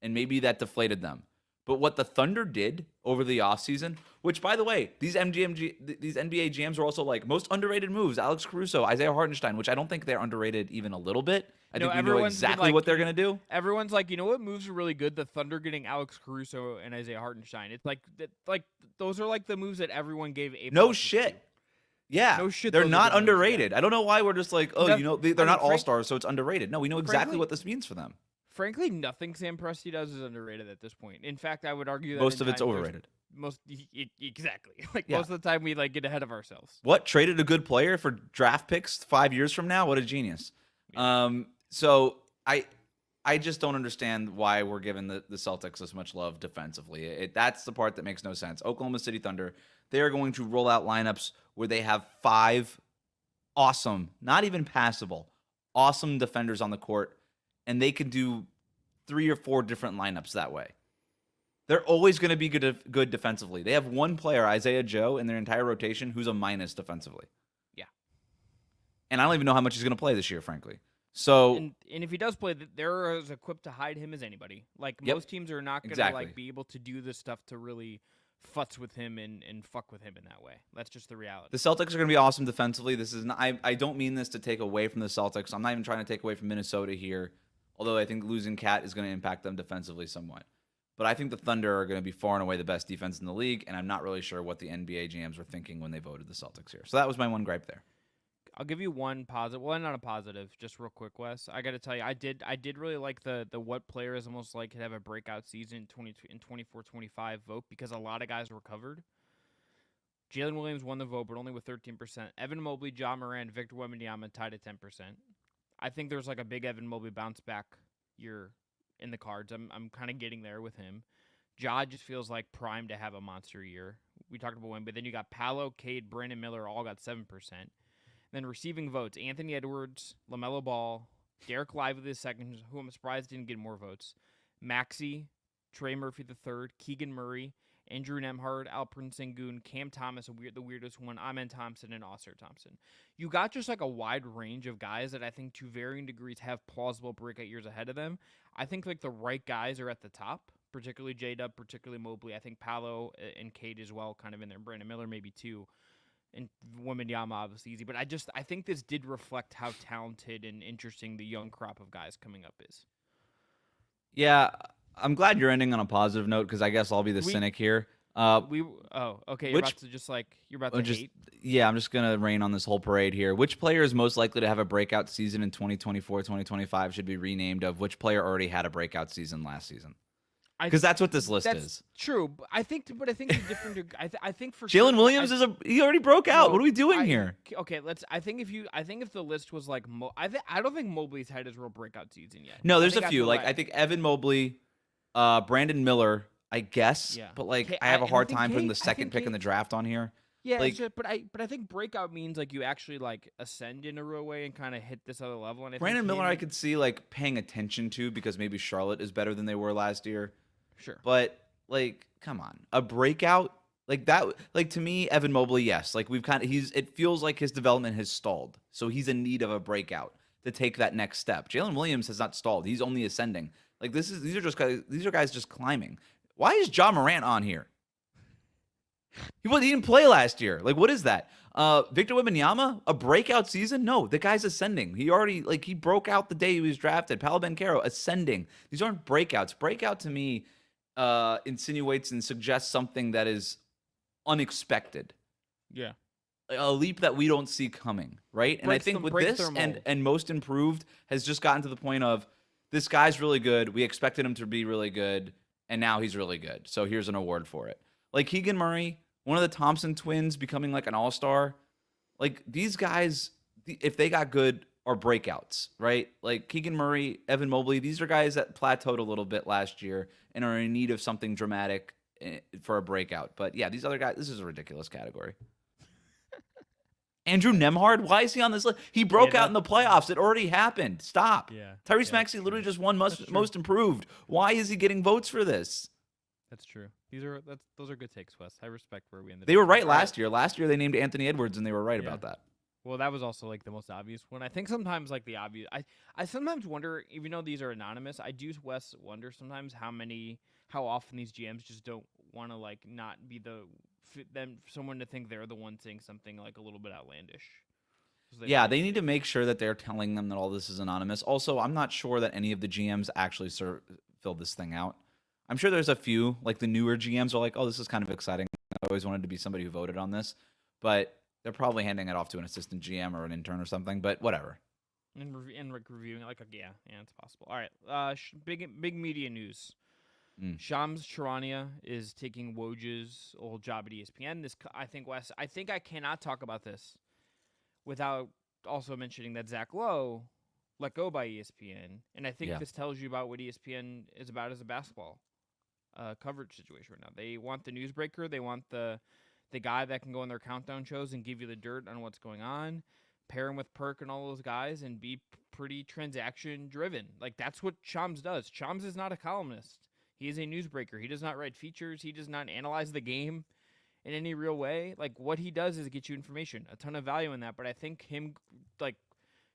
And maybe that deflated them. But what the Thunder did over the offseason, which, by the way, these NBA GMs were also like most underrated moves. Alex Caruso, Isaiah Hartenstein, which I don't think they're underrated even a little bit. I think we know exactly what they're going to do. Everyone's like, you know what moves are really good? The Thunder getting Alex Caruso and Isaiah Hartenstein. It's like those are like the moves that everyone gave A+. No shit. To. Yeah. No shit. They're not underrated. I don't know why we're just like, oh, they're not all-stars, so it's underrated. No, we know exactly what this means for them. Frankly, nothing Sam Presti does is underrated at this point. In fact, I would argue that most of it's overrated. Exactly. Most of the time we get ahead of ourselves. What? Traded a good player for draft picks 5 years from now? What a genius. Yeah. So I just don't understand why we're giving the Celtics this much love defensively. That's the part that makes no sense. Oklahoma City Thunder, they are going to roll out lineups where they have 5 awesome, not even passable, awesome defenders on the court, and they can do 3 or 4 different lineups that way. They're always going to be good defensively. They have one player, Isaiah Joe, in their entire rotation who's a minus defensively. Yeah. And I don't even know how much he's going to play this year, frankly. So and if he does play, they're as equipped to hide him as anybody. Most teams are not going to be able to do this stuff to really futz with him and fuck with him in that way. That's just the reality. The Celtics are going to be awesome defensively. This is not, I don't mean this to take away from the Celtics. I'm not even trying to take away from Minnesota here, although I think losing Cat is going to impact them defensively somewhat. But I think the Thunder are going to be far and away the best defense in the league, and I'm not really sure what the NBA GMs were thinking when they voted the Celtics here. So that was my one gripe there. I'll give you one positive. Well, not a positive, just real quick, Wes. I got to tell you, I did really like the what player is almost like could have a breakout season in 24-25 vote because a lot of guys were covered. Jalen Williams won the vote, but only with 13%. Evan Mobley, Ja Morant, Victor Wembanyama tied at 10%. I think there's like a big Evan Mobley bounce back year in the cards. I'm kind of getting there with him. Ja just feels like primed to have a monster year. We talked about Wemby, but then you got Paolo, Cade, Brandon Miller all got 7%. Then receiving votes, Anthony Edwards, LaMelo Ball, Derek Lively II, who I'm surprised didn't get more votes, Maxey, Trey Murphy III, Keegan Murray, Andrew Nembhard, Alperen Sengun, Cam Thomas, the weirdest one, Amen Thompson, and Oscar Thompson. You got just like a wide range of guys that I think to varying degrees have plausible breakout years ahead of them. I think like the right guys are at the top, particularly J-Dub, particularly Mobley. I think Paolo and Cade as well kind of in there. Brandon Miller maybe too. And Wembanyama obviously easy. But I think this did reflect how talented and interesting the young crop of guys coming up is. Yeah, I'm glad you're ending on a positive note because I guess I'll be the cynic here. Okay. You're about to hate? Yeah, I'm just going to rain on this whole parade here. Which player is most likely to have a breakout season in 2024, 2025 should be renamed of which player already had a breakout season last season? Because that's what this list is. True, but I think the different. I think for Jalen Williams he already broke out. What are we doing here? Okay, I think if the list was like, I don't think Mobley's had his real breakout season yet. No, there's a few. I think Evan Mobley, Brandon Miller, I guess. Yeah. But I have a hard time putting the second pick in the draft on here. Yeah, but I think breakout means you actually ascend in a real way and kind of hit this other level. And Brandon Miller, I could see paying attention to because maybe Charlotte is better than they were last year. Sure. But come on. A breakout that to me, Evan Mobley, yes. It feels like his development has stalled. So he's in need of a breakout to take that next step. Jalen Williams has not stalled. He's only ascending. These are guys just climbing. Why is Ja Morant on here? He didn't play last year. What is that? Victor Wembanyama, a breakout season? No, the guy's ascending. He already he broke out the day he was drafted. Paolo Banchero ascending. These aren't breakouts. Breakout to me insinuates and suggests something that is unexpected. Yeah. A leap that we don't see coming, right? And I think with this and most improved has just gotten to the point of this guy's really good. We expected him to be really good, and now he's really good. So here's an award for it. Like Keegan Murray, one of the Thompson twins becoming like an all-star. Like these guys, if they got good, are breakouts, right? Like Keegan Murray, Evan Mobley, these are guys that plateaued a little bit last year and are in need of something dramatic for a breakout. But yeah, these other guys, this is a ridiculous category. Andrew Nembhard, why is he on this list? He broke out in the playoffs. It already happened. Stop. Yeah. Tyrese Maxey literally just won most improved. Why is he getting votes for this? That's true. Those are good takes, Wes. I respect where we ended. They were right last year. Last year they named Anthony Edwards, and they were right about that. Well, that was also like the most obvious one. I think sometimes like the obvious. I sometimes wonder, even though these are anonymous, I do, Wes, wonder sometimes how often these GMs just don't want to like not be someone to think they're the one saying something like a little bit outlandish. They need to make sure that they're telling them that all this is anonymous. Also, I'm not sure that any of the GMs actually filled this thing out. I'm sure there's a few, like the newer GMs are like, oh, this is kind of exciting. I always wanted to be somebody who voted on this. But they're probably handing it off to an assistant GM or an intern or something, but whatever. And reviewing it like, yeah, it's possible. All right, big media news. Shams Charania is taking Woj's old job at ESPN. I think, Wes, I cannot talk about this without also mentioning that Zach Lowe let go by ESPN. And I think this tells you about what ESPN is about as a basketball coverage situation right now. They want the newsbreaker. They want the guy that can go on their countdown shows and give you the dirt on what's going on, pair him with Perk and all those guys, and be pretty transaction-driven. Like, that's what Shams does. Shams is not a columnist. He is a newsbreaker. He does not write features. He does not analyze the game in any real way. Like, what he does is get you information. A ton of value in that. But I think him, like,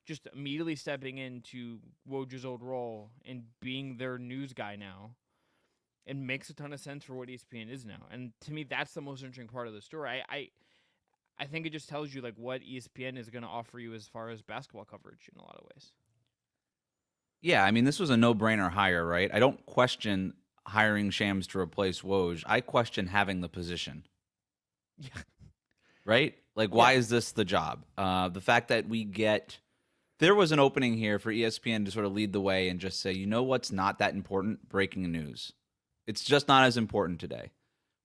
just immediately stepping into Woj's old role and being their news guy now, it makes a ton of sense for what ESPN is now. And to me, that's the most interesting part of the story. I think it just tells you, like, what ESPN is going to offer you as far as basketball coverage in a lot of ways. Yeah, I mean, this was a no-brainer hire, right? I don't question hiring Shams to replace Woj. I question having the position. Yeah. Right? Like, why is this the job? The fact that there was an opening here for ESPN to sort of lead the way and just say, you know what's not that important? Breaking news. It's just not as important today.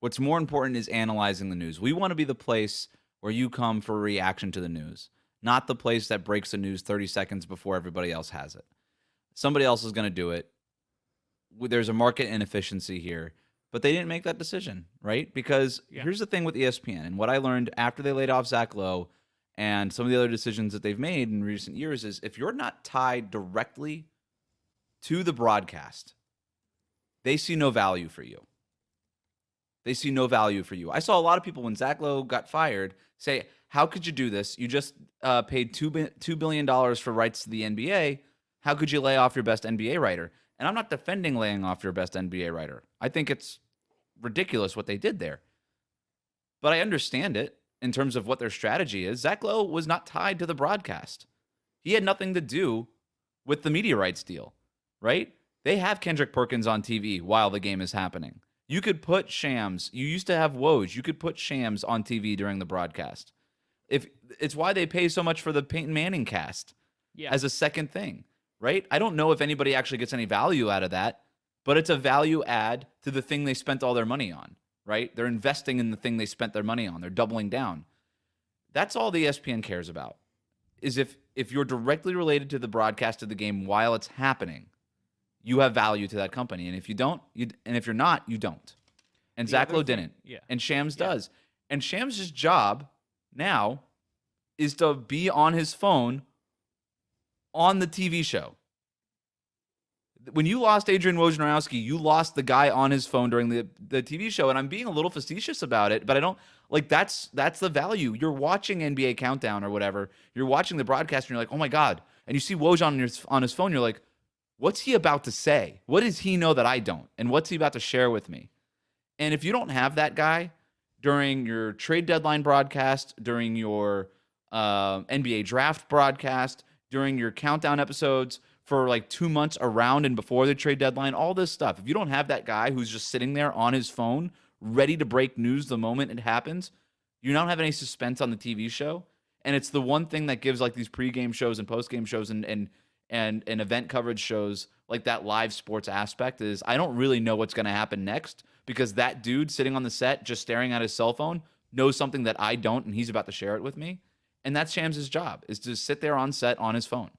What's more important is analyzing the news. We want to be the place where you come for a reaction to the news, not the place that breaks the news 30 seconds before everybody else has it. Somebody else is going to do it. There's a market inefficiency here, but they didn't make that decision, right? Because here's the thing with ESPN, and what I learned after they laid off Zach Lowe and some of the other decisions that they've made in recent years is if you're not tied directly to the broadcast, they see no value for you. They see no value for you. I saw a lot of people when Zach Lowe got fired say, how could you do this? You just paid $2 billion for rights to the NBA. How could you lay off your best NBA writer? And I'm not defending laying off your best NBA writer. I think it's ridiculous what they did there. But I understand it in terms of what their strategy is. Zach Lowe was not tied to the broadcast. He had nothing to do with the media rights deal, right? They have Kendrick Perkins on TV while the game is happening. You could put Shams. You used to have Woj. You could put Shams on TV during the broadcast. It's why they pay so much for the Peyton Manning cast as a second thing. Right? I don't know if anybody actually gets any value out of that, but it's a value add to the thing they spent all their money on, right? They're investing in the thing they spent their money on. They're doubling down. That's all the ESPN cares about, is if you're directly related to the broadcast of the game while it's happening, you have value to that company. And if you don't, and if you're not, you don't. And Zach Lowe didn't. Yeah. And Shams does. And Shams' job now is to be on his phone on the TV show. When you lost Adrian Wojnarowski, you lost the guy on his phone during the TV show. And I'm being a little facetious about it, but I don't like that's the value. You're watching NBA Countdown or whatever. You're watching the broadcast and you're like, oh my God. And you see Woj on his phone. You're like, what's he about to say? What does he know that I don't? And what's he about to share with me? And if you don't have that guy during your trade deadline broadcast, during your NBA draft broadcast, during your countdown episodes for like 2 months around and before the trade deadline, all this stuff. If you don't have that guy who's just sitting there on his phone, ready to break news the moment it happens, you don't have any suspense on the TV show. And it's the one thing that gives like these pregame shows and postgame shows and event coverage shows like that live sports aspect is I don't really know what's going to happen next because that dude sitting on the set just staring at his cell phone knows something that I don't, and he's about to share it with me. And that's Shams' job, is to sit there on set on his phone.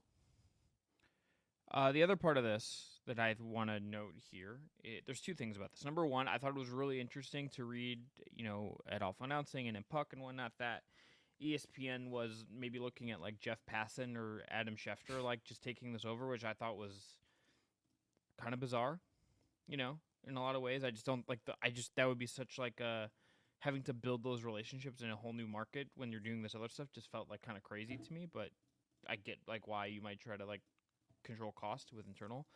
The other part of this that I want to note here, there's two things about this. Number one, I thought it was really interesting to read, at Alpha Announcing and in Puck and whatnot, that ESPN was maybe looking at like Jeff Passan or Adam Schefter, like just taking this over, which I thought was kind of bizarre, in a lot of ways. I just don't like that would be such like having to build those relationships in a whole new market when you're doing this other stuff just felt like kind of crazy to me, but I get like why you might try to like control cost with internal.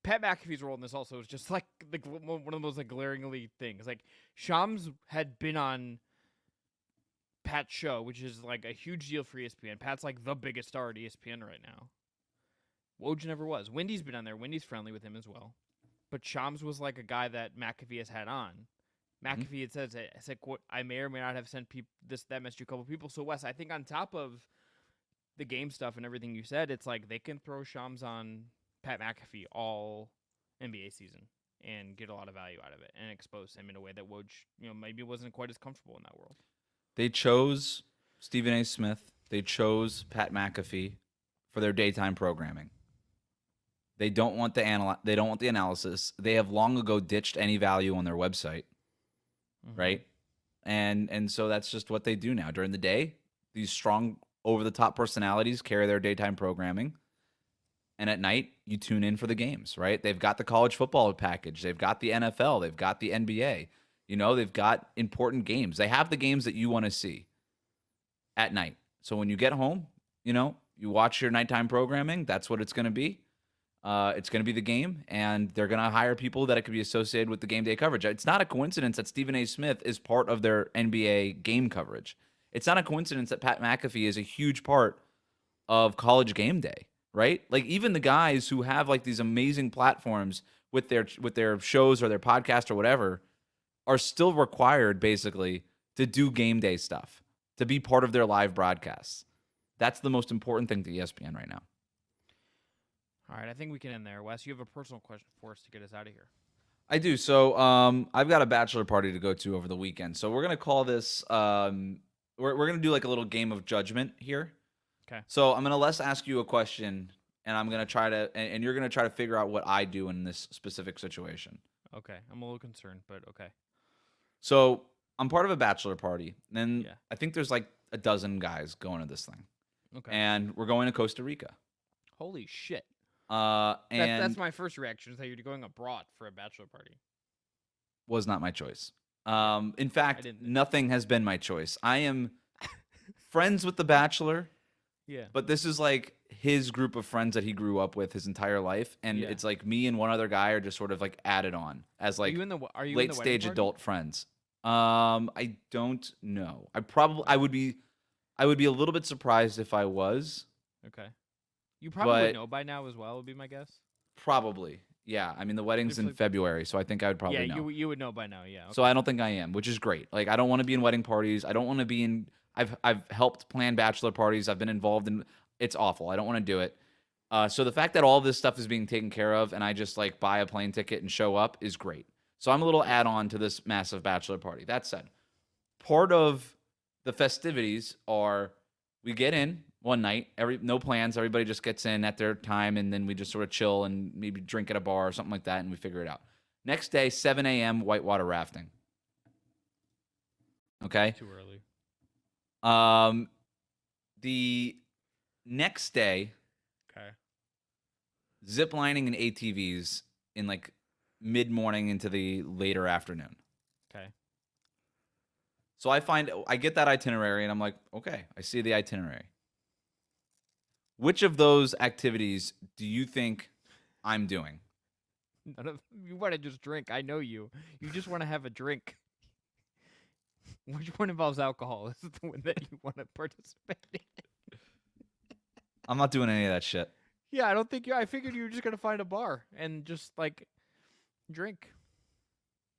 Pat McAfee's role in this also is just like one of the most like glaringly things. Like Shams had been on Pat's show, which is like a huge deal for ESPN. Pat's like the biggest star at ESPN right now. Woj never was. Wendy's been on there. Wendy's friendly with him as well. But Shams was like a guy that McAfee has had on. McAfee had said, "It's like what I may or may not have sent that message to a couple people." So Wes, I think on top of the game stuff and everything you said, it's like they can throw Shams on Pat McAfee all NBA season and get a lot of value out of it and expose him in a way that Woj, maybe wasn't quite as comfortable in that world. They chose Stephen A. Smith. They chose Pat McAfee for their daytime programming. They don't want they don't want the analysis. They have long ago ditched any value on their website, right? And so that's just what they do now. During the day, these strong over-the-top personalities carry their daytime programming. And at night, you tune in for the games, right? They've got the college football package. They've got the NFL. They've got the NBA. They've got important games. They have the games that you want to see at night. So when you get home, you watch your nighttime programming. That's what it's going to be. It's going to be the game, and they're going to hire people that it could be associated with the game day coverage. It's not a coincidence that Stephen A. Smith is part of their NBA game coverage. It's not a coincidence that Pat McAfee is a huge part of college game day, right? Like even the guys who have like these amazing platforms with their shows or their podcast or whatever are still required basically to do game day stuff, to be part of their live broadcasts. That's the most important thing to ESPN right now. All right, I think we can end there. Wes, you have a personal question for us to get us out of here. I do. So I've got a bachelor party to go to over the weekend. So we're going to call this, we're going to do like a little game of judgment here. Okay. So I'm going to ask you a question, and I'm going to try to, and you're going to try to figure out what I do in this specific situation. Okay. I'm a little concerned, but okay. So I'm part of a bachelor party, and Yeah. I think there's like a dozen guys going to this thing. Okay. And we're going to Costa Rica. Holy shit. And That's my first reaction, is that you're going abroad for a bachelor party. was not my choice. In fact, nothing has been my choice. I am friends with the bachelor. Yeah. But this is like his group of friends that he grew up with his entire life, and it's like me and one other guy are just sort of like added on as like are you late stage adult friends. I don't know. I would be a little bit surprised if I was. Okay. You probably would know by now as well, would be my guess. Probably. Yeah. I mean, the wedding's in February, so I think I would probably know. Yeah, you would know by now, yeah. Okay. So I don't think I am, which is great. Like, I don't want to be in wedding parties. I don't want to be in... I've helped plan bachelor parties. I've been involved in... It's awful. I don't want to do it. So the fact that all this stuff is being taken care of and I just, like, buy a plane ticket and show up is great. So I'm a little add-on to this massive bachelor party. That said, part of the festivities are we get in one night, no plans. Everybody just gets in at their time, and then we just sort of chill and maybe drink at a bar or something like that, and we figure it out. Next day, 7 a.m., whitewater rafting. Okay? Too early. The next day, Okay. zip lining and ATVs in like mid-morning into the later afternoon. Okay. So I get that itinerary, and I'm like, okay, I see the itinerary. Which of those activities do you think I'm doing? You want to just drink. I know you. You just want to have a drink. Which one involves alcohol? Is it the one that you want to participate in? I'm not doing any of that shit. Yeah, I don't think you. I figured you were just gonna find a bar and just like drink.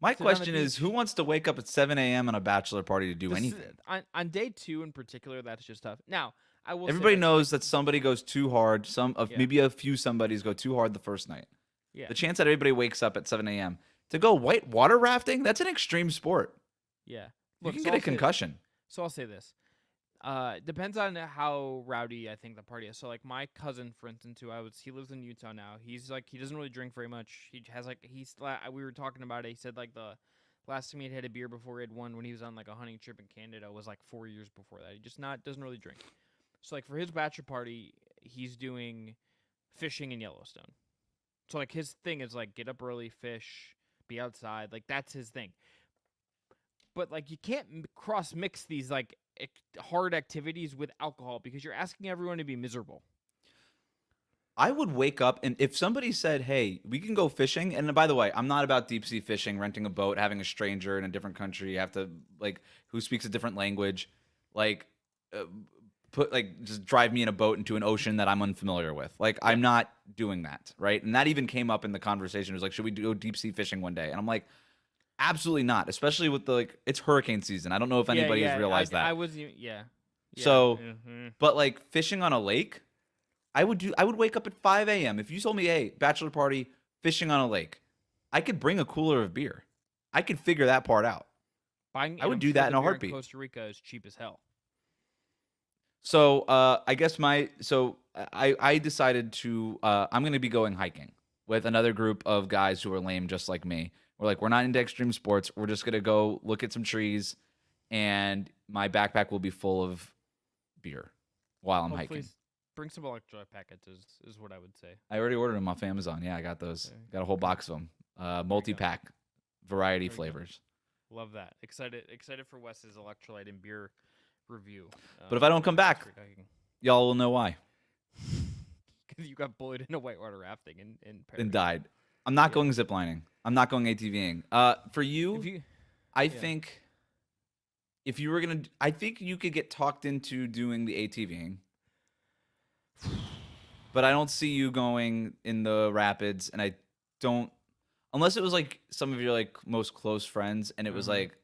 My Sit on the question is, beach. who wants to wake up at 7 a.m. on a bachelor party to do This is- anything? on day 2 in particular, that's just tough. Now, I will. Everybody say knows that somebody goes too hard. Yeah. Maybe a few somebodies go too hard the first night. Yeah, The chance that everybody wakes up at 7 a.m. to go white water rafting, that's an extreme sport. yeah. You Look, can so get I'll a say- concussion. So I'll say this. Depends on how rowdy I think the party is. So like my cousin, for instance, he lives in Utah now. He's like he doesn't really drink very much. He has like we were talking about it. He said like the last time he had a beer before he had one when he was on like a hunting trip in Canada was like 4 years before that. He just doesn't really drink. So like for his bachelor party, he's doing fishing in Yellowstone. So like his thing is like get up early, fish, be outside. Like that's his thing. But like you can't cross mix these like hard activities with alcohol because you're asking everyone to be miserable. I would wake up and if somebody said, "Hey, we can go fishing," and by the way, I'm not about deep sea fishing, renting a boat, having a stranger in a different country, you have to like who speaks a different language, like just drive me in a boat into an ocean that I'm unfamiliar with. Like I'm not doing that, right? And that even came up in the conversation. It was like, "Should we go deep sea fishing one day?" And I'm like, absolutely not, especially with it's hurricane season. I don't know if anybody has realized that. I was yeah. So, Mhm. but like fishing on a lake, I would wake up at 5 a.m. If you told me, "Hey, bachelor party, fishing on a lake," I could bring a cooler of beer. I could figure that part out. I would do that in a heartbeat. Costa Rica is cheap as hell. So I guess I decided to I'm going to be going hiking with another group of guys who are lame just like me. We're not into extreme sports. We're just going to go look at some trees, and my backpack will be full of beer while I'm Hopefully hiking. bring some electrolyte packets is what I would say. I already ordered them off Amazon. Yeah, I got those. Okay. Got a whole box of them. Multi-pack, variety There we go. flavors. Love that. Excited for Wes's electrolyte and beer review. But if I don't come back, Costa Rica hiking. y'all will know why. 'Cause you got bullied into whitewater rafting in Paris. And died. I'm not Yeah. going ziplining. I'm not going ATVing. For you, If you I think if you were gonna, I think you could get talked into doing the ATVing, but I don't see you going in the rapids, and I don't, unless it was like some of your like most close friends, and it was like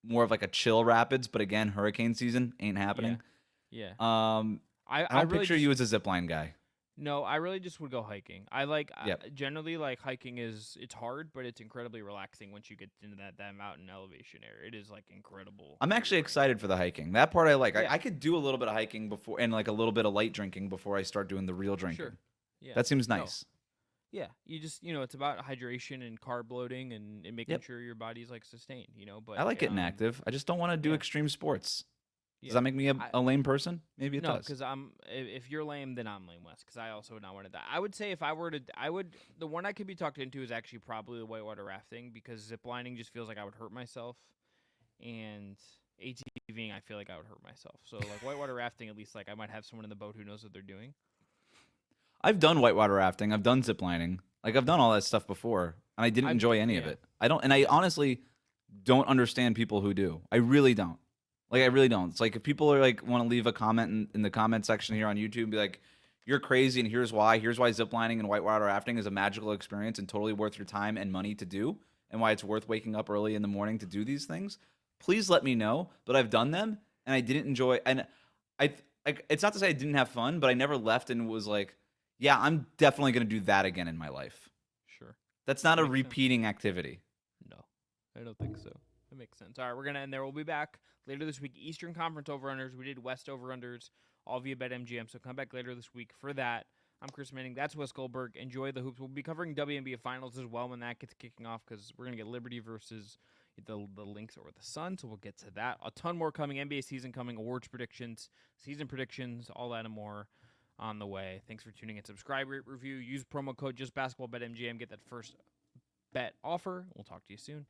more of like a chill rapids. But again, hurricane season ain't happening. yeah. I I don't really picture just, you as a zipline guy. No, I really just would go hiking. I like Yep. generally like hiking it's hard, but it's incredibly relaxing once you get into that mountain elevation area. It is like incredible. I'm for your actually brain. excited for the hiking. That part I like. Yeah. I could do a little bit of hiking before and like a little bit of light drinking before I start doing the real drinking. Sure. Yeah. That seems No. nice. Yeah, you just it's about hydration and carb loading and making Yep. sure your body's like sustained. But I like getting active. I just don't want to do yeah. extreme sports. Does Yeah. that make me a lame person? Maybe it No, does. because if you're lame, then I'm lame, Wes. Because I also would not want to die. I would say if I were to, the one I could be talked into is actually probably the whitewater rafting because ziplining just feels like I would hurt myself, and ATVing I feel like I would hurt myself. So like whitewater rafting, at least like I might have someone in the boat who knows what they're doing. I've done whitewater rafting. I've done ziplining. Like I've done all that stuff before, and I didn't enjoy any of yeah. it. I don't, and I honestly don't understand people who do. I really don't. Like I really don't. It's like if people are like want to leave a comment in the comment section here on YouTube, and be like, "You're crazy," and here's why. Here's why ziplining and whitewater rafting is a magical experience and totally worth your time and money to do, and why it's worth waking up early in the morning to do these things. Please let me know. But I've done them, and I didn't enjoy. And it's not to say I didn't have fun, but I never left and was like, "Yeah, I'm definitely gonna do that again in my life." Sure. That's not a Makes sense. repeating activity. No, I don't think so. That makes sense. All right, we're gonna end there. We'll be back later this week. Eastern Conference over-unders. We did West over-unders, all via BetMGM. So come back later this week for that. I'm Chris Manning. That's Wes Goldberg. Enjoy the hoops. We'll be covering WNBA Finals as well when that gets kicking off because we're gonna get Liberty versus the Lynx or the Sun. So we'll get to that. A ton more coming. NBA season coming. Awards predictions, season predictions, all that and more on the way. Thanks for tuning in. Subscribe, rate, review. Use promo code JustBasketball BetMGM. Get that first bet offer. We'll talk to you soon.